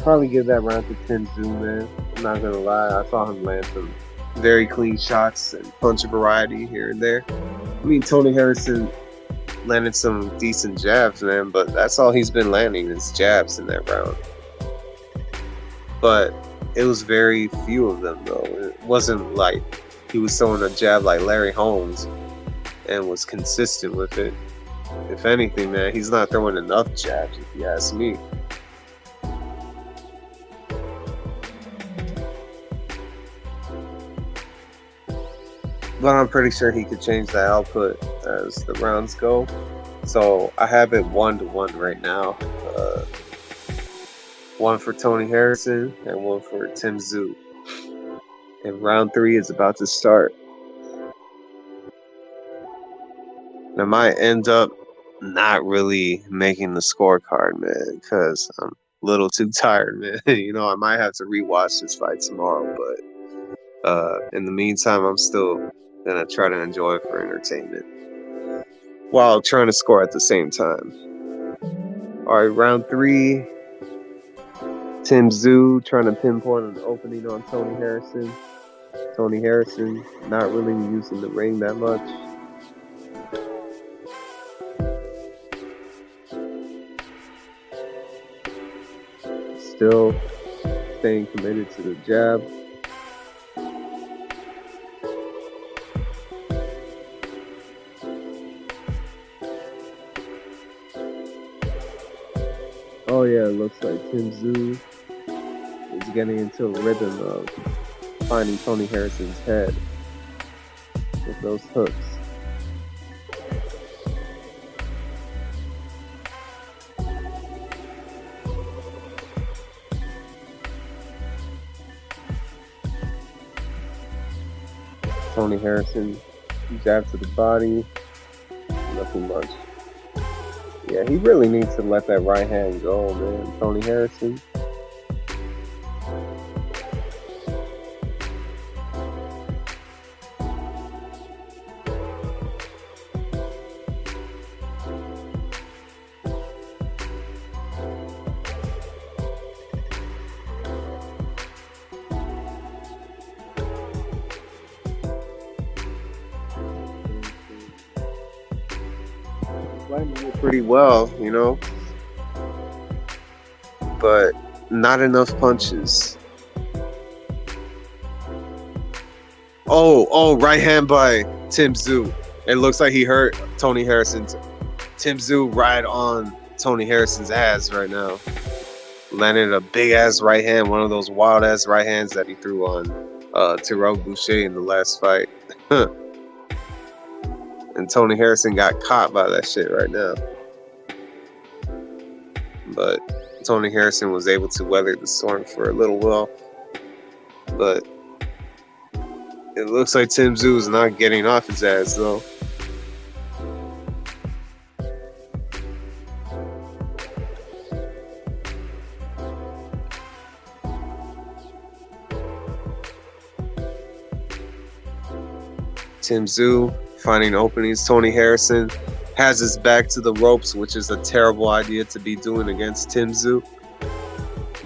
Probably give that round to Tszyu, man. I'm not gonna lie, I saw him land some very clean shots and punch variety here and there. I mean, Tony Harrison landed some decent jabs, man, but that's all he's been landing is jabs in that round. But it was very few of them, though. It wasn't like he was throwing a jab like Larry Holmes and was consistent with it. If anything, man, he's not throwing enough jabs, if you ask me. But I'm pretty sure he could change the output as the rounds go. So I have it 1-1 right now. One for Tony Harrison and one for Tszyu. And round 3 is about to start. I might end up not really making the scorecard, man, because I'm a little too tired, man. You know, I might have to rewatch this fight tomorrow, but in the meantime, I'm still gonna try to enjoy it for entertainment while trying to score at the same time. All right, round 3. Tszyu trying to pinpoint an opening on Tony Harrison. Tony Harrison not really using the ring that much. Still staying committed to the jab. Oh yeah, it looks like Tszyu is getting into a rhythm of finding Tony Harrison's head with those hooks. Tony Harrison jab to the body, nothing much. Yeah, he really needs to let that right hand go, man. Tony Harrison. Landing it pretty well, you know, but not enough punches. Oh, right hand by Tszyu. It looks like he hurt Tony Harrison. Tszyu right on Tony Harrison's ass right now. Landed a big ass right hand, one of those wild ass right hands that he threw on Tyrell Boucher in the last fight. And Tony Harrison got caught by that shit right now. But Tony Harrison was able to weather the storm for a little while. But it looks like Tszyu is not getting off his ass, though. Tszyu finding openings. Tony Harrison has his back to the ropes, which is a terrible idea to be doing against Tszyu.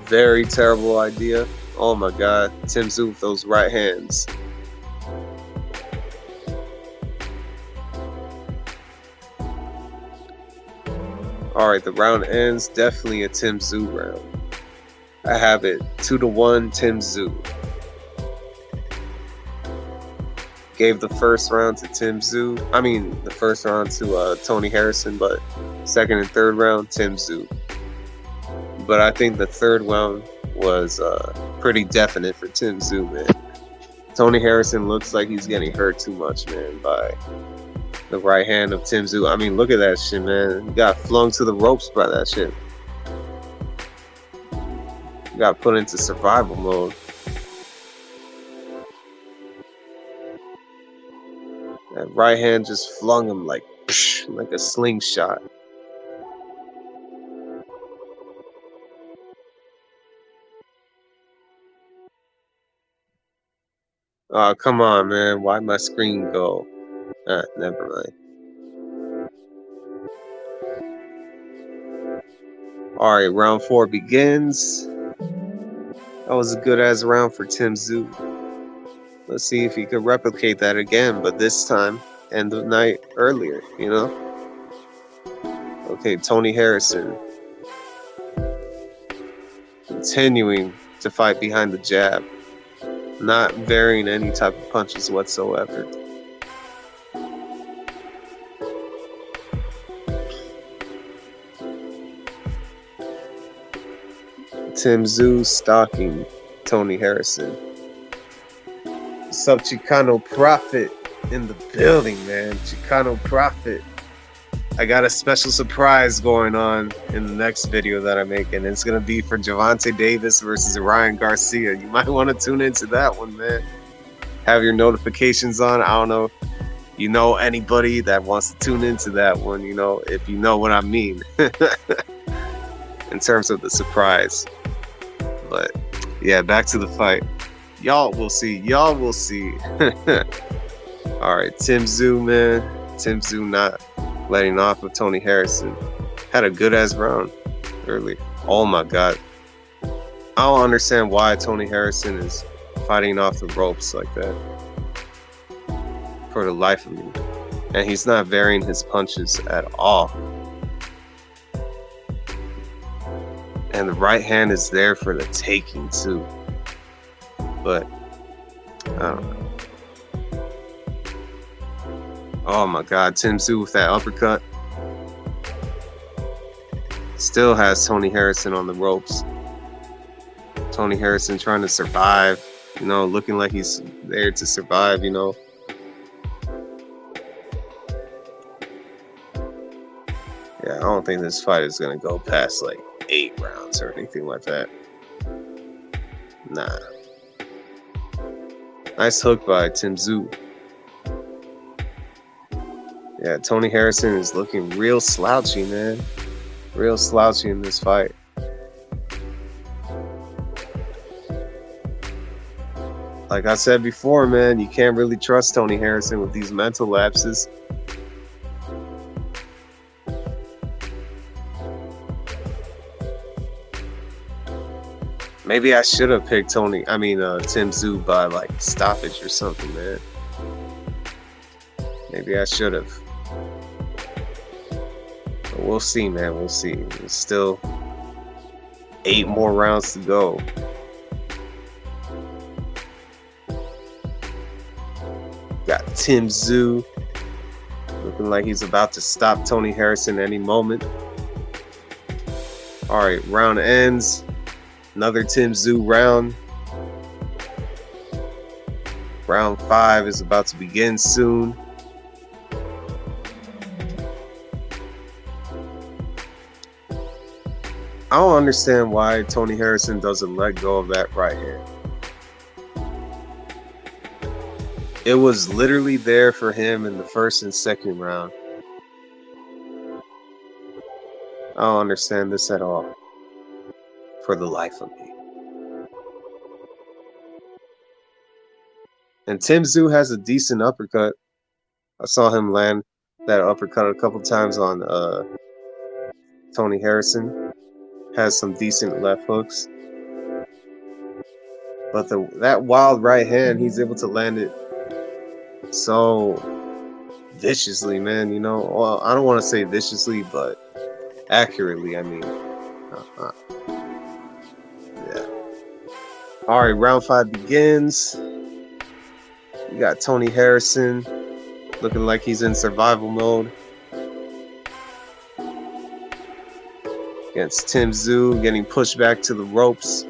Very terrible idea. Oh my God, Tszyu with those right hands. Alright, the round ends. Definitely a Tszyu round. I have it 2-1 Tszyu. Gave the first round to Tszyu. I mean, the first round to Tony Harrison, but second and third round, Tszyu. But I think the third round was pretty definite for Tszyu, man. Tony Harrison looks like he's getting hurt too much, man, by the right hand of Tszyu. I mean, look at that shit, man. He got flung to the ropes by that shit. He got put into survival mode. That right hand just flung him like a slingshot. Oh, come on, man. Why'd my screen go? Never mind. Alright, round 4 begins. That was a good-ass round for Tszyu. Let's see if he could replicate that again, but this time, end of night earlier, you know? Okay, Tony Harrison. Continuing to fight behind the jab. Not varying any type of punches whatsoever. Tszyu stalking Tony Harrison. What's up, Chicano Prophet in the building, man? Chicano Prophet. I got a special surprise going on in the next video that I make, and it's gonna be for Gervonta Davis versus Ryan Garcia. You might want to tune into that one, man. Have your notifications on. I don't know if you know anybody that wants to tune into that one, you know, if you know what I mean. In terms of the surprise. But yeah, back to the fight. Y'all will see. Y'all will see. Alright, Tszyu, man. Tszyu not letting off of Tony Harrison. Had a good ass round early. Oh my God. I don't understand why Tony Harrison is fighting off the ropes like that. For the life of me. And he's not varying his punches at all. And the right hand is there for the taking too. But I don't know. Oh my God, Tszyu with that uppercut. Still has Tony Harrison on the ropes. Tony Harrison trying to survive, you know, looking like he's there to survive, you know. Yeah, I don't think this fight is gonna go past like 8 rounds or anything like that. Nah. Nice hook by Tszyu. Yeah, Tony Harrison is looking real slouchy, man. Real slouchy in this fight. Like I said before, man, you can't really trust Tony Harrison with these mental lapses. Maybe I should have picked Tszyu by like stoppage or something, man. Maybe I should have. But we'll see, man. We'll see. There's still 8 more rounds to go. Got Tszyu looking like he's about to stop Tony Harrison any moment. All right, round ends. Another Tszyu round. Round 5 is about to begin soon. I don't understand why Tony Harrison doesn't let go of that right hand. It was literally there for him in the first and second round. I don't understand this at all. For the life of me. And Tszyu has a decent uppercut. I saw him land that uppercut a couple times on Tony Harrison. Has some decent left hooks. But that wild right hand, he's able to land it so viciously, man. You know, well, I don't want to say viciously, but accurately. I mean, yeah. All right, round 5 begins. We got Tony Harrison looking like he's in survival mode against Tszyu, getting pushed back to the ropes.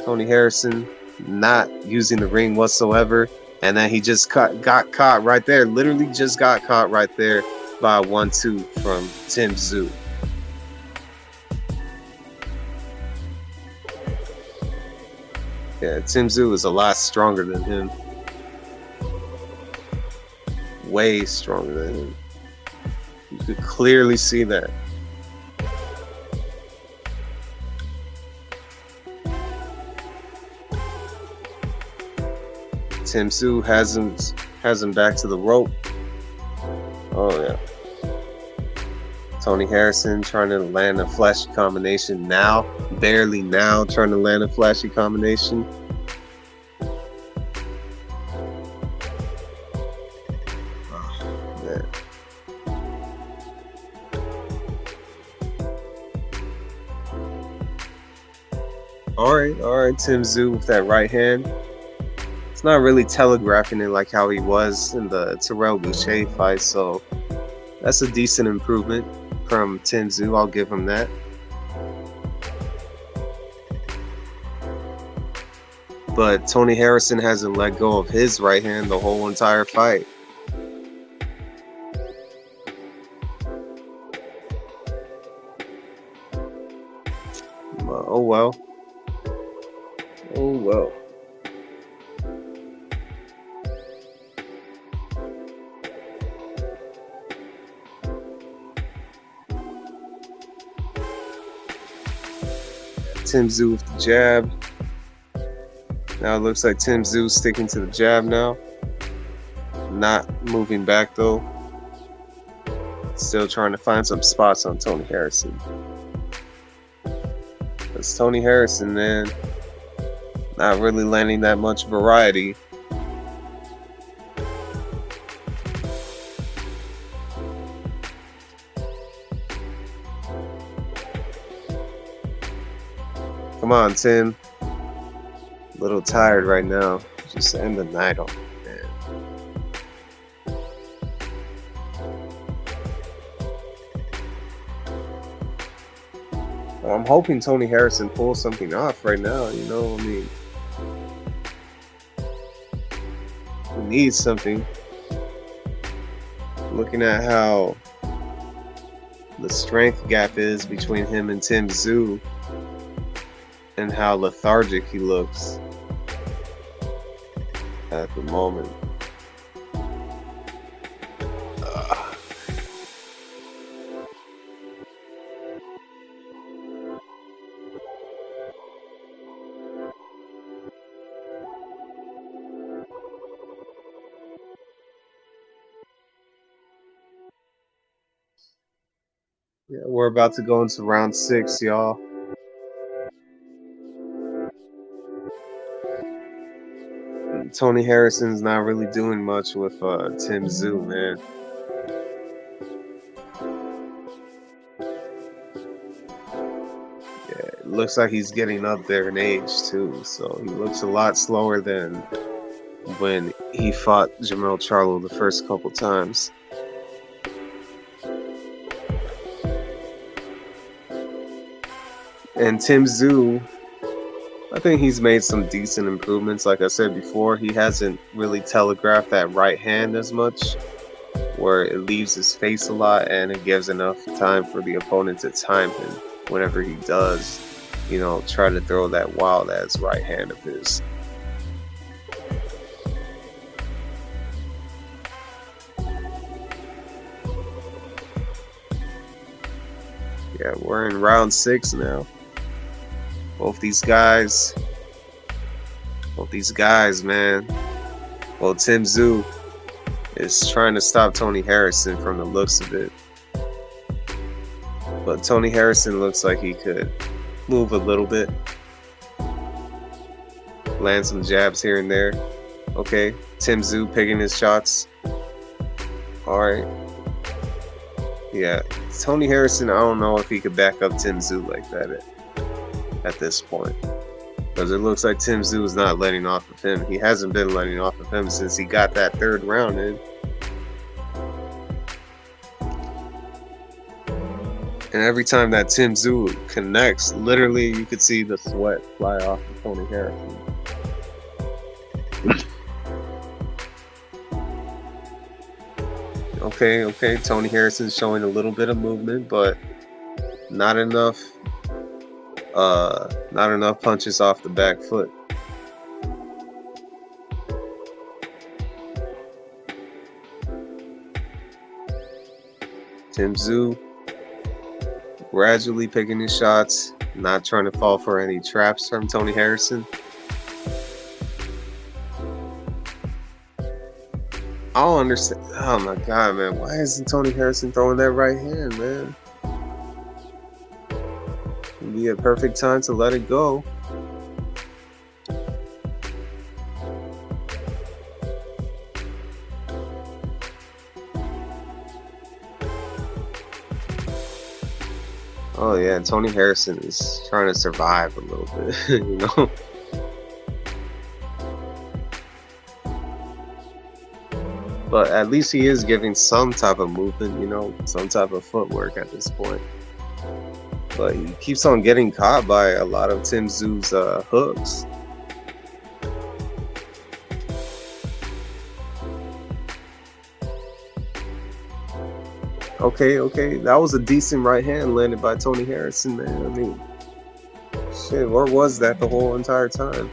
Tony Harrison not using the ring whatsoever. And then he just got caught right there. Literally just got caught right there by a 1-2 from Tszyu. Yeah, Tszyu is a lot stronger than him. Way stronger than him. You could clearly see that. Tszyu has him back to the rope. Oh yeah. Tony Harrison trying to land a flashy combination now. Barely now trying to land a flashy combination. Oh, man. Alright, Tszyu with that right hand. Not really telegraphing it like how he was in the Terrell Boucher fight, so that's a decent improvement from Tszyu. I'll give him that. But Tony Harrison hasn't let go of his right hand the whole entire fight. Oh well. Oh well. Tszyu with the jab. Now it looks like Tszyu sticking to the jab now. Not moving back though. Still trying to find some spots on Tony Harrison. It's Tony Harrison, man. Not really landing that much variety. Come on, Tim. A little tired right now. Just end the night on it, man. Well, I'm hoping Tony Harrison pulls something off right now, you know, I mean. He needs something. Looking at how the strength gap is between him and Tszyu. And how lethargic he looks at the moment. Yeah, we're about to go into round 6, y'all. Tony Harrison's not really doing much with Tszyu, man. Yeah, it looks like he's getting up there in age too, so he looks a lot slower than when he fought Jermell Charlo the first couple times. And Tszyu, I think he's made some decent improvements. Like I said before, he hasn't really telegraphed that right hand as much, where it leaves his face a lot and it gives enough time for the opponent to time him whenever he does, you know, try to throw that wild ass right hand of his. Yeah, we're in round 6 now. Both these guys, man. Well, Tszyu is trying to stop Tony Harrison from the looks of it. But Tony Harrison looks like he could move a little bit. Land some jabs here and there. Okay, Tszyu picking his shots. Alright. Yeah, Tony Harrison, I don't know if he could back up Tszyu like that at this point. Because it looks like Tszyu is not letting off of him. He hasn't been letting off of him since he got that third round in. And every time that Tszyu connects, literally you could see the sweat fly off of Tony Harrison. Okay, Tony Harrison's showing a little bit of movement, but not enough punches off the back foot. Tszyu gradually picking his shots, not trying to fall for any traps from Tony Harrison. I don't understand. Oh my god, man. Why isn't Tony Harrison throwing that right hand, man? It'd be a perfect time to let it go. Oh yeah, Tony Harrison is trying to survive a little bit, you know? But at least he is giving some type of movement, you know, some type of footwork at this point. But he keeps on getting caught by a lot of Tszyu's hooks. Okay, that was a decent right hand landed by Tony Harrison, man. I mean, shit, where was that the whole entire time?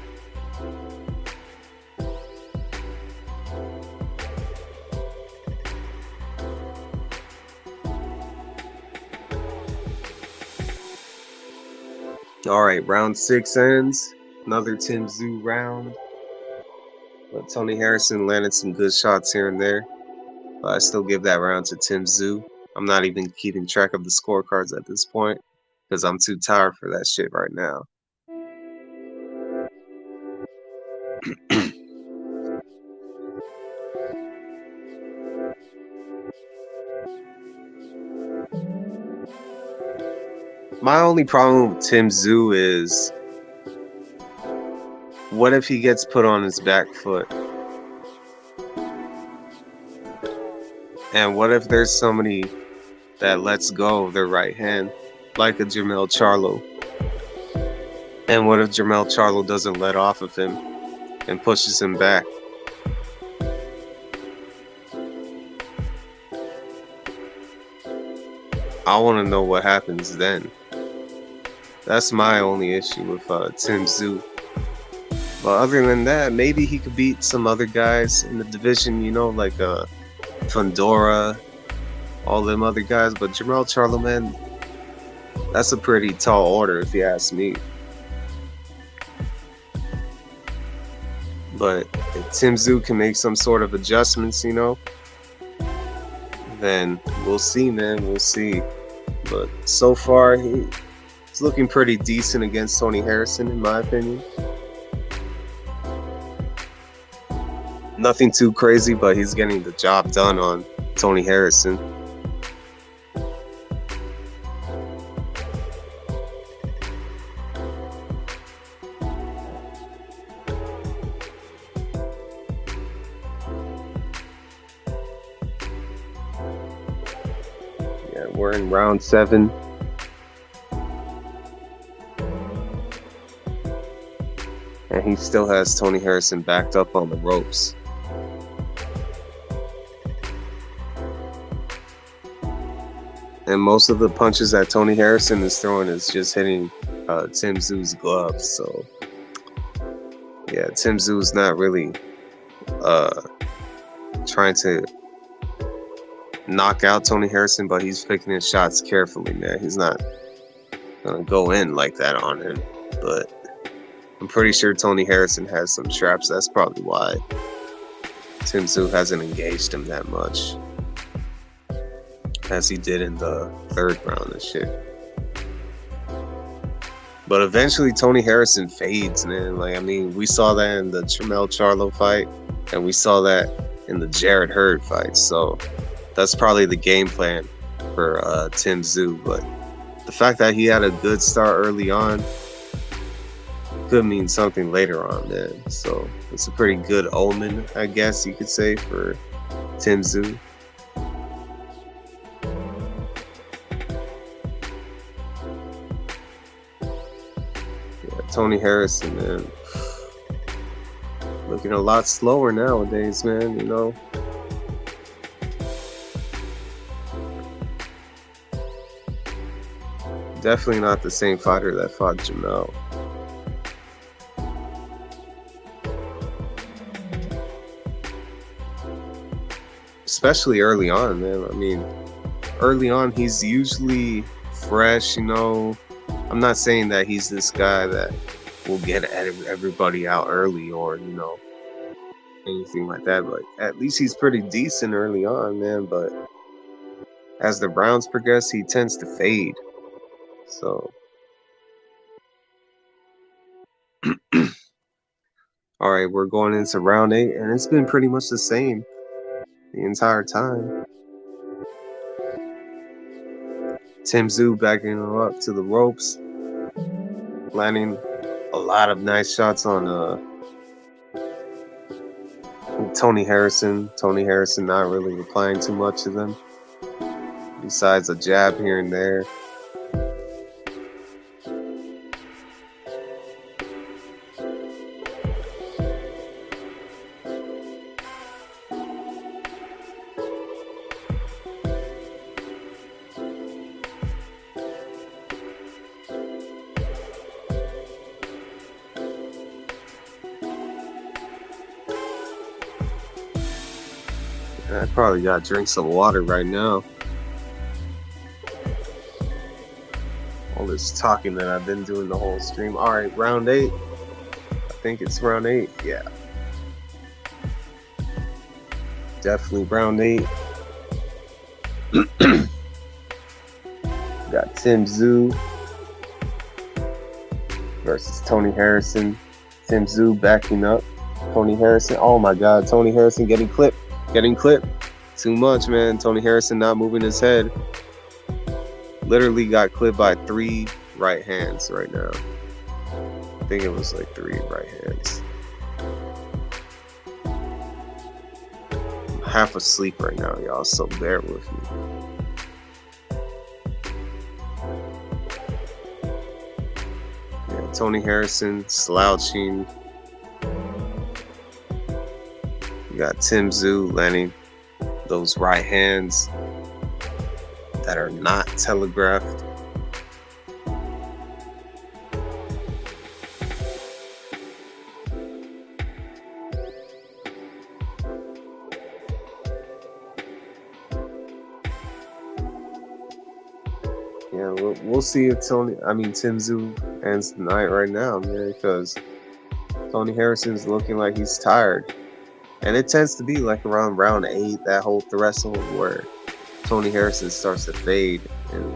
Alright, round 6 ends. Another Tszyu round. But Tony Harrison landed some good shots here and there. But I still give that round to Tszyu. I'm not even keeping track of the scorecards at this point, because I'm too tired for that shit right now. My only problem with Tszyu is, what if he gets put on his back foot? And what if there's somebody that lets go of their right hand, like a Jermell Charlo? And what if Jermell Charlo doesn't let off of him and pushes him back? I want to know what happens then. That's my only issue with Tszyu. But other than that, maybe he could beat some other guys in the division, you know, like Fundora, all them other guys. But Jermell Charlo, man, that's a pretty tall order if you ask me. But if Tszyu can make some sort of adjustments, you know, then we'll see, man. We'll see. But so far, he's looking pretty decent against Tony Harrison, in my opinion. Nothing too crazy, but he's getting the job done on Tony Harrison. Yeah, we're in round 7. And he still has Tony Harrison backed up on the ropes. And most of the punches that Tony Harrison is throwing is just hitting Tszyu's gloves. So, yeah, Tszyu's not really trying to knock out Tony Harrison, but he's picking his shots carefully, man. He's not going to go in like that on him. But I'm pretty sure Tony Harrison has some straps. That's probably why. Tszyu hasn't engaged him that much as he did in the third round and shit. But eventually Tony Harrison fades, man. Like, I mean, we saw that in the Tramel Charlo fight, and we saw that in the Jarrett Hurd fight. So that's probably the game plan for Tszyu. But the fact that he had a good start early on could mean something later on, man. So it's a pretty good omen, I guess you could say, for Tszyu. Tony Harrison, man, looking a lot slower nowadays, man, you know. Definitely not the same fighter that fought Jamel. Especially early on, man. I mean, early on, he's usually fresh, you know. I'm not saying that he's this guy that will get everybody out early or, you know, anything like that. But at least he's pretty decent early on, man. But as the rounds progress, he tends to fade. So, all right, we're going into round 8, and it's been pretty much the same the entire time. Tszyu backing him up to the ropes, landing a lot of nice shots on Tony Harrison. Tony Harrison not really replying too much to them, besides a jab here and there. I probably gotta drink some water right now. All this talking that I've been doing the whole stream. Alright, round 8. I think it's round 8. Yeah. Definitely round 8. Got Tszyu versus Tony Harrison. Tszyu backing up Tony Harrison. Oh my god, Tony Harrison getting clipped. Getting clipped. Too much, man. Tony Harrison not moving his head. Literally got clipped by 3 right hands right now. I think it was like 3 right hands. I'm half asleep right now, y'all, so bear with me. Yeah, Tony Harrison slouching. You got Tszyu landing those right hands that are not telegraphed. Yeah, we'll see if Tszyu ends the night right now, man, because Tony Harrison's looking like he's tired. And it tends to be like around round 8, that whole wrestle where Tony Harrison starts to fade, and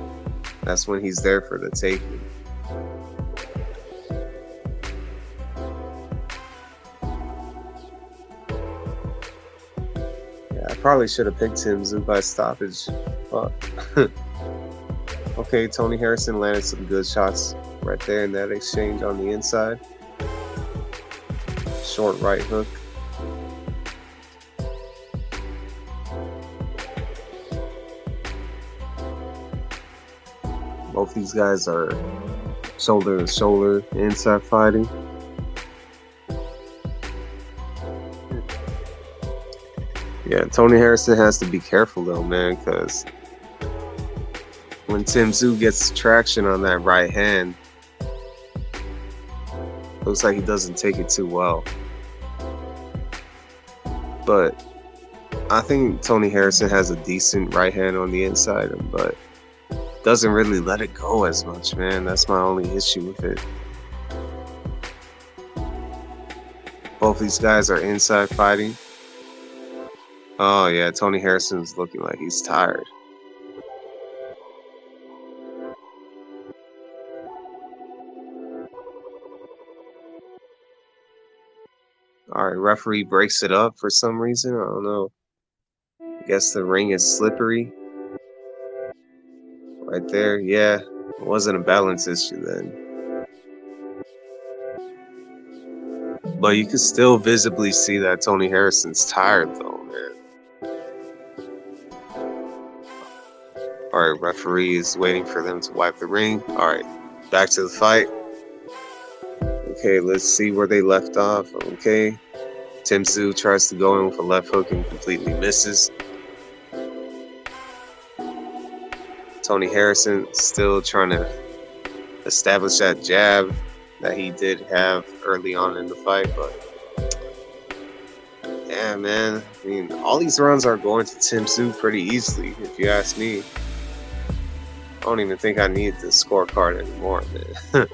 that's when he's there for the taking. Yeah, I probably should have picked Tszyu by stoppage. Fuck. Okay, Tony Harrison landed some good shots right there in that exchange on the inside. Short right hook. Both these guys are shoulder to shoulder inside fighting. Yeah, Tony Harrison has to be careful though, man, because when Tszyu gets traction on that right hand, looks like he doesn't take it too well. But I think Tony Harrison has a decent right hand on the inside, but doesn't really let it go as much, man. That's my only issue with it. Both these guys are inside fighting. Oh yeah, Tony Harrison's looking like he's tired. All right, referee breaks it up for some reason. I don't know. I guess the ring is slippery. Right there, yeah. It wasn't a balance issue then. But you can still visibly see that Tony Harrison's tired though, man. Alright, referee is waiting for them to wipe the ring. Alright, back to the fight. Okay, let's see where they left off. Okay. Tszyu tries to go in with a left hook and completely misses. Tony Harrison still trying to establish that jab that he did have early on in the fight, but yeah, man. I mean, all these rounds are going to Tszyu pretty easily, if you ask me. I don't even think I need the scorecard anymore, man.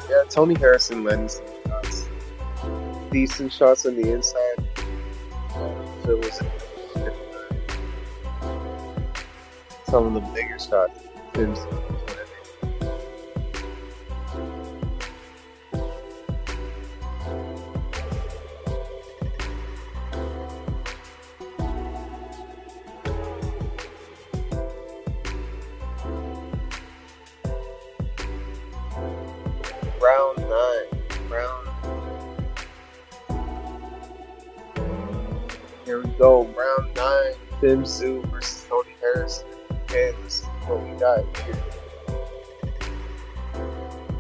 Yeah, Tony Harrison landed some shots, decent shots on the inside. So it was some of the bigger shots. Round 9. Here we go. Round 9. Tszyu versus Tony Harrison. Okay, let's see what we got here.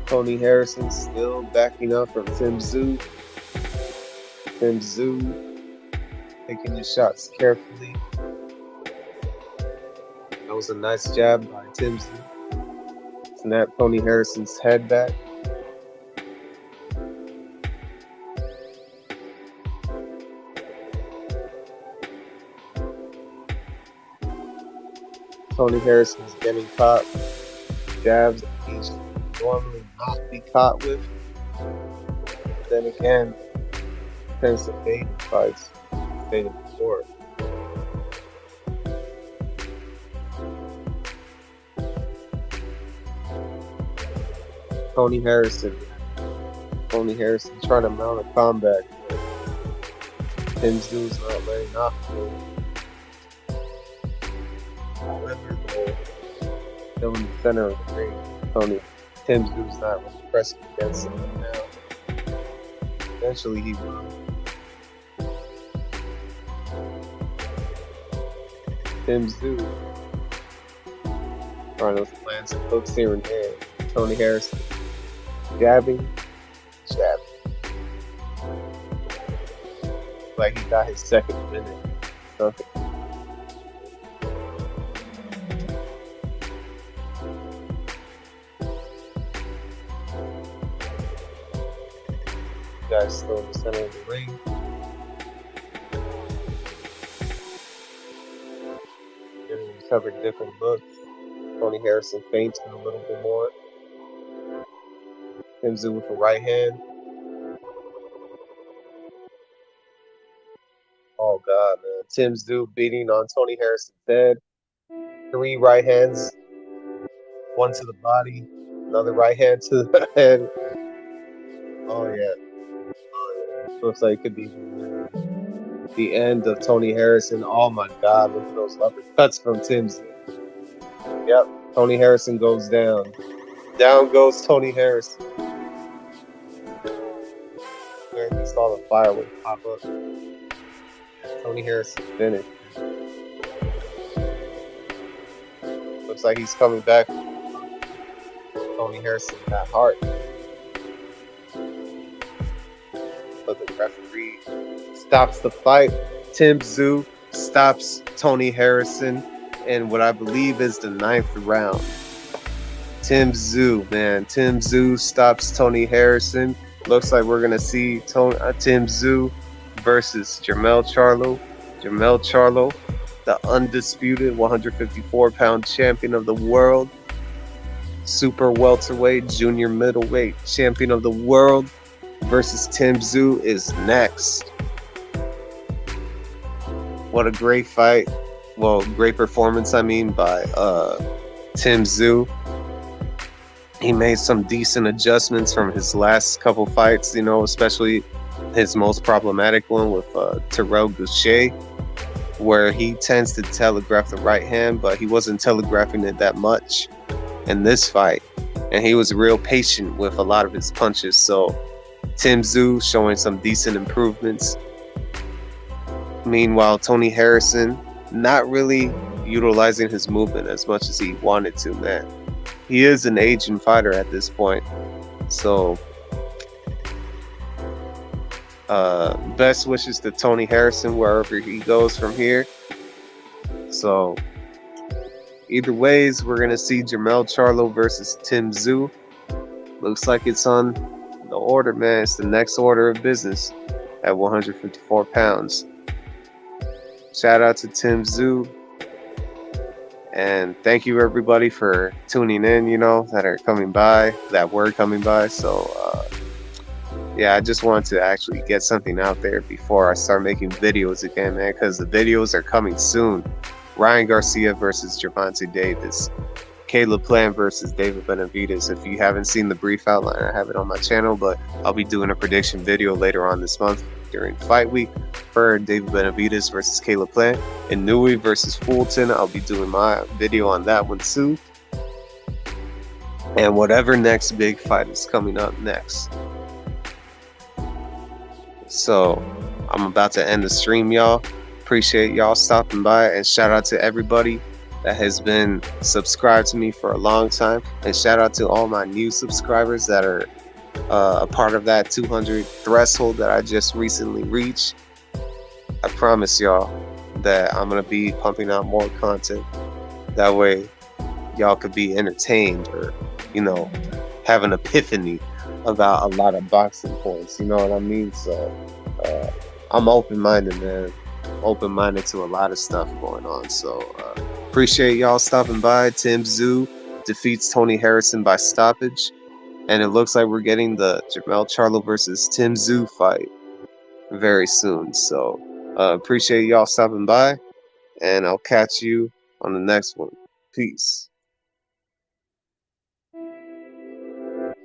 Tony Harrison still backing up from Tszyu. Tszyu taking the shots carefully. That was a nice jab by Tszyu. Snap Tony Harrison's head back. Tony Harrison is getting caught jabs that he should normally not be caught with. Then again, tends to fade in fights. Faded before. Tony Harrison trying to mount a comeback. Tszyu not letting off. However, still in the center of the ring. Tszyu's not really pressing against him now. Eventually he will. Tszyu trying to land some hooks here and there. Tony Harrison jabbing. Like he got his second minute. Okay. Guys still in the center of the ring. Giving each other different looks. Tony Harrison feinting a little bit more. Tszyu with the right hand. Oh god, man. Tszyu beating on Tony Harrison's head. 3 right hands. 1 to the body. Another right hand to the head. Oh yeah. Looks like it could be the end of Tony Harrison. Oh my god, look at those uppercuts from Tszyu. Yep, Tony Harrison goes down. Down goes Tony Harrison. There he saw the firework pop up. Tony Harrison finished. Looks like he's coming back. Tony Harrison got heart. But the referee stops the fight. Tszyu stops Tony Harrison in what I believe is the 9th round. Tszyu stops Tony Harrison. Looks like we're gonna see Tszyu versus Jermell Charlo. Jermell Charlo, the undisputed 154-pound champion of the world, super welterweight, junior middleweight champion of the world, versus Tszyu is next. What a great fight. Well, great performance, I mean, by Tszyu. He made some decent adjustments from his last couple fights, you know, especially his most problematic one with Terrell Gausha, where he tends to telegraph the right hand, but he wasn't telegraphing it that much in this fight. And he was real patient with a lot of his punches. So Tszyu showing some decent improvements. Meanwhile, Tony Harrison not really utilizing his movement as much as he wanted to, man. He is an aging fighter at this point. So best wishes to Tony Harrison wherever he goes from here. So either ways, we're going to see Jermell Charlo versus Tszyu. Looks like it's on the order, man. It's the next order of business at 154 pounds. Shout out to Tszyu. And thank you, everybody, for tuning in, you know, that were coming by. So, yeah, I just wanted to actually get something out there before I start making videos again, man, because the videos are coming soon. Ryan Garcia versus Gervonta Davis. Caleb Plant versus David Benavidez. If you haven't seen the brief outline, I have it on my channel, but I'll be doing a prediction video later on this month during fight week for David Benavidez versus Caleb Plant. And Nui versus Fulton, I'll be doing my video on that one too. And whatever next big fight is coming up next. So I'm about to end the stream, y'all. Appreciate y'all stopping by, and shout out to everybody that has been subscribed to me for a long time, and shout out to all my new subscribers that are a part of that 200 threshold that I just recently reached. I promise y'all that I'm gonna be pumping out more content. That way y'all could be entertained, or, you know, have an epiphany about a lot of boxing points, you know what I mean? So I'm open-minded, man. Open-minded to a lot of stuff going on. So appreciate y'all stopping by. Tszyu defeats Tony Harrison by stoppage, and it looks like we're getting the Jermell Charlo versus Tszyu fight very soon. So appreciate y'all stopping by, and I'll catch you on the next one. Peace.